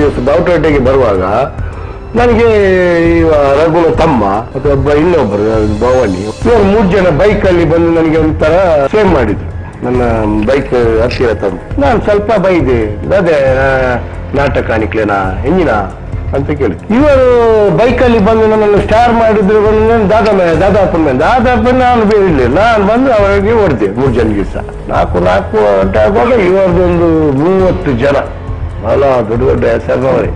ದಿವಸ ಬಾವುಟೋಟೆಗೆ ಬರುವಾಗ ನನಗೆ ರಘುನ ತಮ್ಮ ಮತ್ತು ಒಬ್ಬ ಇನ್ನೊಬ್ಬರು ಭವಾನಿ ಇವರು 3 ಜನ ಬೈಕಲ್ಲಿ ಬಂದು ನನಗೆ ಒಂಥರ ಸೇಮ್ ಮಾಡಿದ್ರು. ನನ್ನ ಬೈಕ್ ಹತ್ತಿರ ತಂದು ನಾನು ಸ್ವಲ್ಪ ಬೈದೆ, ಅದೇ ನಾಟಕ ಕಾಣಿಕ್ಲೇನಾ ಹೆಂಗಿನ ಅಂತ ಕೇಳಿ. ಇವರು ಬೈಕಲ್ಲಿ ಬಂದು ನನ್ನನ್ನು ಸ್ಟಾರ್ ಮಾಡಿದ್ರು. ದಾದಾಪನ ನಾನು ಬೇರಿಲ್ಲ, ನಾನು ಬಂದು ಅವರಿಗೆ ಹೊಡೆದೆ 3 ಜನಕ್ಕೆ ಸಹ. 4 ಗಂಟೆ ಆಗುವಾಗ ಇವರದೊಂದು 30 ಜನ ಅಲ್ಲ ದೊಡ್ಡ ದೊಡ್ಡ ಹೆಸರವರೇ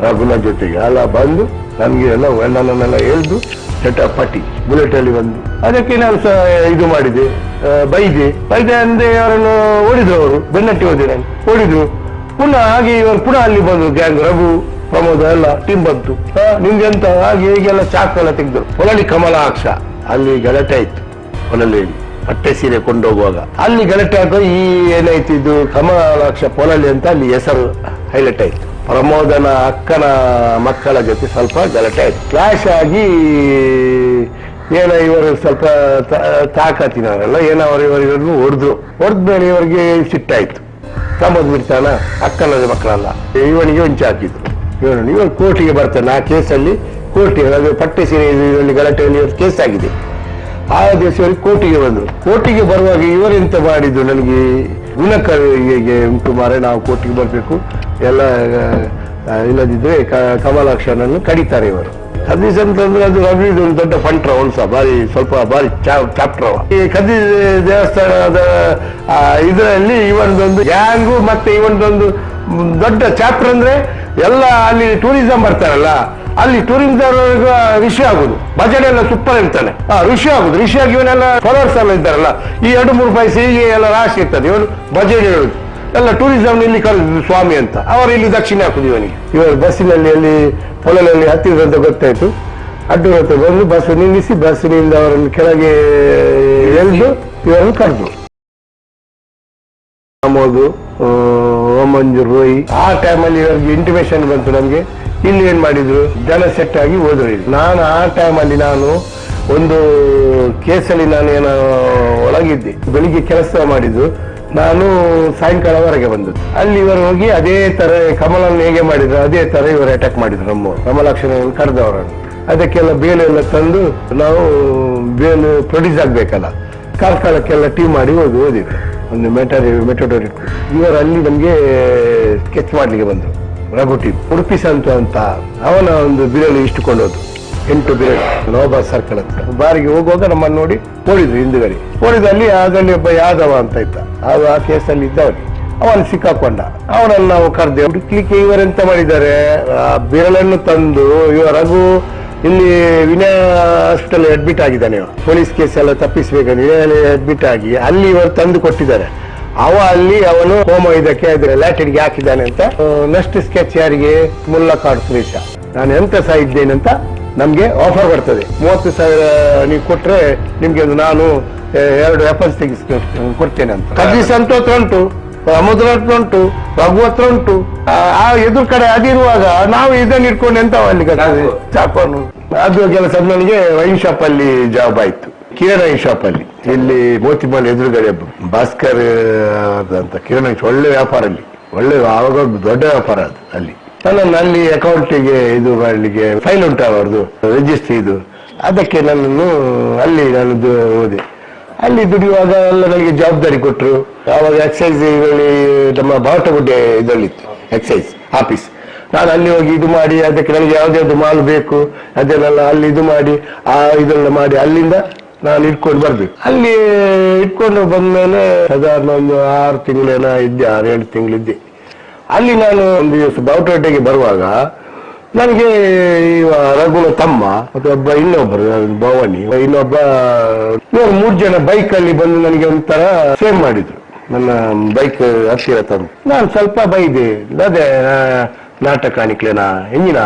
ರಘುನ ಜೊತೆಗೆ ಅಲ್ಲ ಬಂದು ನಮ್ಗೆ ಎಲ್ಲ ನನ್ನೆಲ್ಲ ಎಳ್ದು ಚಟಪಟಿ ಬುಲೆಟ್ ಅಲ್ಲಿ ಬಂದು ಅದಕ್ಕೆ ನಾನು ಸಹ ಇದು ಮಾಡಿದೆ, ಬೈದೆ ಅಂದ್ರೆ ಅವರನ್ನು ಓಡಿದ್ರು. ಅವರು ಬೆನ್ನಟ್ಟಿ ಹೋದೆ ನಾನು ಓಡಿದ್ರು. ಪುನಃ ಹಾಗೆ ಇವರು ಪುನಃ ಅಲ್ಲಿ ಬಂದು ಗ್ಯಾಂಗ್ ರಘು ಪ್ರಮೋದ ಎಲ್ಲ ಟೀಮ್ ಬಂತು. ನಿಮ್ಗೆ ಎಂತ ಹಾಗೆ ಹೀಗೆಲ್ಲ ಚಾಕೆಲ್ಲ ತೆಗೆದ್ರು. ಹೊಲಲಿ ಕಮಲಾಕ್ಷ ಅಲ್ಲಿ ಗಲಾಟೆ ಆಯ್ತು. ಹೊಲಲ್ಲಿ ಪಟ್ಟೆ ಸೀರೆ ಕೊಂಡೋಗುವಾಗ ಅಲ್ಲಿ ಗಲಾಟೆ ಆಗ ಈ ಏನಾಯ್ತು ಇದು ಕಮಲಾಕ್ಷ ಪೊಲಲಿ ಅಂತ ಅಲ್ಲಿ ಹೆಸರು ಹೈಲೈಟ್ ಆಯ್ತು. ಪ್ರಮೋದನ ಅಕ್ಕನ ಮಕ್ಕಳ ಜೊತೆ ಸ್ವಲ್ಪ ಗಲಾಟೆ ಆಯ್ತು. ಕ್ಲಾಶ್ ಆಗಿ ಏನೋ ಇವರು ಸ್ವಲ್ಪ ತಾಕತ್ತಿನವರೆಲ್ಲ ಏನೋ ಇವರಿಗೂ ಹೊಡೆದ್ಮೇಲೆ ಇವರಿಗೆ ಸಿಟ್ಟಾಯ್ತು. ಪ್ರಮೋದ್ ಬಿಡ್ತಾನ ಅಕ್ಕನ ಮಕ್ಕಳಲ್ಲ ಇವನಿಗೆ ಹೊಂಚಿ ಹಾಕಿದ್ರು. ಇವರು ಕೋರ್ಟಿಗೆ ಬರ್ತಾನೆ. ಆ ಕೇಸಲ್ಲಿ ಕೋರ್ಟಿಗೆ ಅದು ಪಟ್ಟೆ ಸೀರೆ ಇದರಲ್ಲಿ ಗಲಾಟೆಯಲ್ಲಿ ಕೇಸ್ ಆಗಿದೆ. ಆ ದಿವಸ ಇವರಿಗೆ ಕೋರ್ಟಿಗೆ ಬಂದರು. ಕೋರ್ಟಿಗೆ ಬರುವಾಗ ಇವರೆಂತ ಮಾಡಿದ್ರು, ನನಗೆ ಗುಣಕರಿಗೆ ಉಂಟು ಮಾರೆ, ನಾವು ಕೋರ್ಟಿಗೆ ಬರಬೇಕು ಎಲ್ಲ, ಇಲ್ಲದಿದ್ರೆ ಕಮಲಾಕ್ಷನನ್ನು ಕಡಿತಾರೆ ಇವರು. ಕದ್ದೀಸ್ ಅಂತಂದ್ರೆ ಅದು ರವಿದು ಒಂದು ದೊಡ್ಡ ಫಂಟ್ರ ಒಂದ್ಸ ಭಾರಿ ಚಾಪ್ಟರ್ ಅವ. ಈ ಕದ್ದೀಸ್ ದೇವಸ್ಥಾನದ ಇದರಲ್ಲಿ ಇವನದೊಂದು ಗ್ಯಾಂಗು ಮತ್ತೆ ಇವನದೊಂದು ದೊಡ್ಡ ಚಾಪ್ಟರ್ ಅಂದ್ರೆ ಎಲ್ಲ ಅಲ್ಲಿ ಟೂರಿಸಂ ಬರ್ತಾರಲ್ಲ, ಅಲ್ಲಿ ಟೂರಿಸಂ ಋಷಿ ಆಗುದು, ಭಜನೆ ಎಲ್ಲ ಸೂಪರ್ ಇರ್ತಾನೆ. ಋಷಿ ಆಗುದು, ಋಷಿಯಾಗಿ ಇವನೆಲ್ಲ ಫಾಲೋವರ್ಸ್ ಎಲ್ಲ ಇದ್ದಾರಲ್ಲ, ಈ 2-3 ಪೈಸೆ ಹೀಗೆ ಎಲ್ಲ ರಾಶಿ ಇರ್ತದೆ. ಇವನು ಭಜನೆ ಹೇಳುದು ಎಲ್ಲ ಟೂರಿಸಂ ಇಲ್ಲಿ ಕರೆದು ಸ್ವಾಮಿ ಅಂತ. ಅವರು ಇಲ್ಲಿ ದಕ್ಷಿಣ ಹಾಕುದು ಇವನಿಗೆ. ಇವರು ಬಸ್ಸಿನಲ್ಲಿ ಅಲ್ಲಿ ಹೊಲದಲ್ಲಿ ಹತ್ತಿರಂತ ಗೊತ್ತಾಯ್ತು. ಅಡ್ಡು ಹತ್ರ ಬಂದು ಬಸ್ ನಿಲ್ಲಿಸಿ ಬಸ್ಸಿನಿಂದ ಅವರನ್ನು ಕೆಳಗೆ ಎಳೆದು ಇವರನ್ನು ಕರೆದು ಪ್ರಮೋದ್, ಓಮಂಜು, ರೋಹಿ. ಆ ಟೈಮಲ್ಲಿ ಇವರಿಗೆ ಇಂಟಿಮೇಷನ್ ಬಂತು ನಮ್ಗೆ. ಇಲ್ಲಿ ಏನ್ ಮಾಡಿದ್ರು, ಜನ ಸೆಟ್ ಆಗಿ ಹೋದ್ರು. ನಾನು ಆ ಟೈಮಲ್ಲಿ ಒಂದು ಕೇಸಲ್ಲಿ ನಾನು ಏನೋ ಒಳಗಿದ್ದೆ. ಬೆಳಿಗ್ಗೆ ಕೆಲಸ ಮಾಡಿದ್ದು, ನಾನು ಸಾಯಂಕಾಲವರೆಗೆ ಬಂದದ್ದು. ಅಲ್ಲಿ ಇವರು ಹೋಗಿ ಅದೇ ತರ ಕಮಲನ್ನು ಹೇಗೆ ಮಾಡಿದ್ರು ಅದೇ ತರ ಇವರು ಅಟ್ಯಾಕ್ ಮಾಡಿದ್ರು. ನಮ್ಮ ಕಮಲಾಕ್ಷನ ಕರೆದವರನ್ನು ಅದಕ್ಕೆಲ್ಲ ಬೇಲು ಎಲ್ಲ ತಂದು ನಾವು ಬೇಲು ಪ್ರೊಡ್ಯೂಸ್ ಆಗ್ಬೇಕಲ್ಲ, ಕಾರ್ಕಳಕ್ಕೆಲ್ಲ ಟೀಮ್ ಮಾಡಿ ಓದಿದ್ರು. ಒಂದು ಮೆಟೋಡೋರ್ ಇಟ್ಟು ಇವರು ಅಲ್ಲಿ ನಮ್ಗೆ ಸ್ಕೆಚ್ ಮಾಡ್ಲಿಕ್ಕೆ ಬಂದ್ರು. ರಘು ಟೀಮ್ ಉಡುಪಿ ಸಂತು ಅಂತ ಅವನ ಒಂದು ಬಿರಲು ಇಷ್ಟುಕೊಂಡೋದು 8 ಬಿರಲು ನೋಬಾ ಸರ್ಕಲ್ ಹತ್ರ. ಬಾರಿಗೆ ಹೋಗುವಾಗ ನಮ್ಮನ್ನು ನೋಡಿ ಓಡಿದ್ರು ಹಿಂದುಗಡೆ. ಓಡಿದಲ್ಲಿ ಅದರಲ್ಲಿ ಒಬ್ಬ ಯಾದವ ಅಂತ ಇದ್ದ, ಆ ಕೇಸಲ್ಲಿ ಇದ್ದವನಿಗೆ ಅವನು ಸಿಕ್ಕಾಕೊಂಡ. ಅವನನ್ನು ನಾವು ಕರೆದೆ ಹುಡುಕ್ಲಿಕ್ಕೆ. ಇವರೆಂತ ಮಾಡಿದ್ದಾರೆ, ಆ ಬಿರಲನ್ನು ತಂದು ರಘು ಇಲ್ಲಿ ವಿನಯ ಹಾಸ್ಪಿಟಲ್ ಅಡ್ಮಿಟ್ ಆಗಿದ್ದಾನೆ. ಪೊಲೀಸ್ ಕೇಸ್ ಎಲ್ಲ ತಪ್ಪಿಸ್ಬೇಕಂದ್ರೆ ವಿನಯ ಅಡ್ಮಿಟ್ ಆಗಿ ಅಲ್ಲಿ ಇವರು ತಂದು ಕೊಟ್ಟಿದ್ದಾರೆ. ಅಲ್ಲಿ ಅವನು ಹೋಮ ಇದಕ್ಕೆ ಲ್ಯಾಟಿನ್ಗೆ ಹಾಕಿದ್ದಾನೆ ಅಂತ. ನೆಕ್ಸ್ಟ್ ಸ್ಕೆಚ್ ಯಾರಿಗೆ, ಮುಲ್ಲಕಾಡು ಸುರೇಶ. ನಾನು ಎಂತ ಸಹ ಇದ್ದೇನಂತ ನಮ್ಗೆ ಆಫರ್ ಬರ್ತದೆ. 30,000 ನೀವು ಕೊಟ್ರೆ ನಿಮ್ಗೆ ನಾನು 2 ಎಫರ್ಸ್ ಕೊಡ್ತೇನೆ ಅಂತ. ಕದ್ದೀಸ್ ಅಂತ ಉಂಟು, ಸಮುದ್ರ ಉಂಟು, ರಘು ಹತ್ರ ಉಂಟು. ಆ ಎದುರು ಕಡೆ ಅದಿರುವಾಗ ನಾವು ಇದನ್ನ ಇಟ್ಕೊಂಡು ಎಂತ ಅಲ್ಲಿ ಚಾಕೋನು ಅದು ಕೆಲಸ. ನನಗೆ ವೈನ್ ಶಾಪ್ ಅಲ್ಲಿ ಜಾಬ್ ಆಯ್ತು, ಕಿರಣ್ ವೈನ್ ಶಾಪ್ ಅಲ್ಲಿ, ಇಲ್ಲಿ ಮೋತಿಮಾಲ್ ಎದುರುಗಡೆ ಭಾಸ್ಕರ್ ಅಂತ ಕಿರಣ್ ವೈನ್. ಒಳ್ಳೆ ವ್ಯಾಪಾರ ಅಲ್ಲಿ, ಒಳ್ಳೆ ಆವಾಗ ದೊಡ್ಡ ವ್ಯಾಪಾರ ಅದು. ಅಲ್ಲಿ ನನ್ನನ್ನು ಅಲ್ಲಿ ಅಕೌಂಟಿಗೆ ಇದು ಮಾಡಲಿಕ್ಕೆ ಫೈಲ್ ಉಂಟು ಅವರದು ರಿಜಿಸ್ಟ್ರಿ ಇದು, ಅದಕ್ಕೆ ನನ್ನನ್ನು ಅಲ್ಲಿ ನಾನು ಹೋದೆ. ಅಲ್ಲಿ ದುಡಿಯುವಾಗ ಎಲ್ಲ ನನಗೆ ಜವಾಬ್ದಾರಿ ಕೊಟ್ಟರು. ಆವಾಗ ಎಕ್ಸೈಸ್ ಇದರಲ್ಲಿ ನಮ್ಮ ಬಾವಟಗುಡ್ಡೆ ಇದರಲ್ಲಿತ್ತು ಎಕ್ಸೈಸ್ ಆಫೀಸ್. ನಾನು ಅಲ್ಲಿ ಹೋಗಿ ಇದು ಮಾಡಿ ಅದಕ್ಕೆ ನನಗೆ ಯಾವ್ದು ಮಾಲ್ ಬೇಕು ಅದನ್ನೆಲ್ಲ ಅಲ್ಲಿ ಇದು ಮಾಡಿ ಇದೆಲ್ಲ ಮಾಡಿ ಅಲ್ಲಿಂದ ನಾನು ಇಟ್ಕೊಂಡು ಬರ್ಬೇಕು. ಅಲ್ಲಿ ಇಟ್ಕೊಂಡು ಬಂದ್ಮೇಲೆ ಸಾಧಾರಣ ಒಂದು 6 ತಿಂಗಳೇನ ಇದ್ದೆ, 6-7 ತಿಂಗಳಿದ್ದೆ ಅಲ್ಲಿ. ನಾನು ಒಂದು ದಿವಸ ಬಾವುಟೋಟೆಗೆ ಬರುವಾಗ ನನಗೆ ರಘುನ ತಮ್ಮ ಮತ್ತು ಒಬ್ಬ ಇನ್ನೊಬ್ಬರು ಭವಾನಿ, ಇನ್ನೊಬ್ಬ 3 ಜನ ಬೈಕಲ್ಲಿ ಬಂದು ನನಗೆ ಒಂಥರ ಸೇಮ್ ಮಾಡಿದ್ರು. ನನ್ನ ಬೈಕ್ ಹತ್ತಿರ ತಂದು ನಾನು ಸ್ವಲ್ಪ ಬೈದೆ, ಅದೇ ನಾಟಕ ಕಾಣಿಕ್ಲೇನಾ ಹೆಂಗಿನ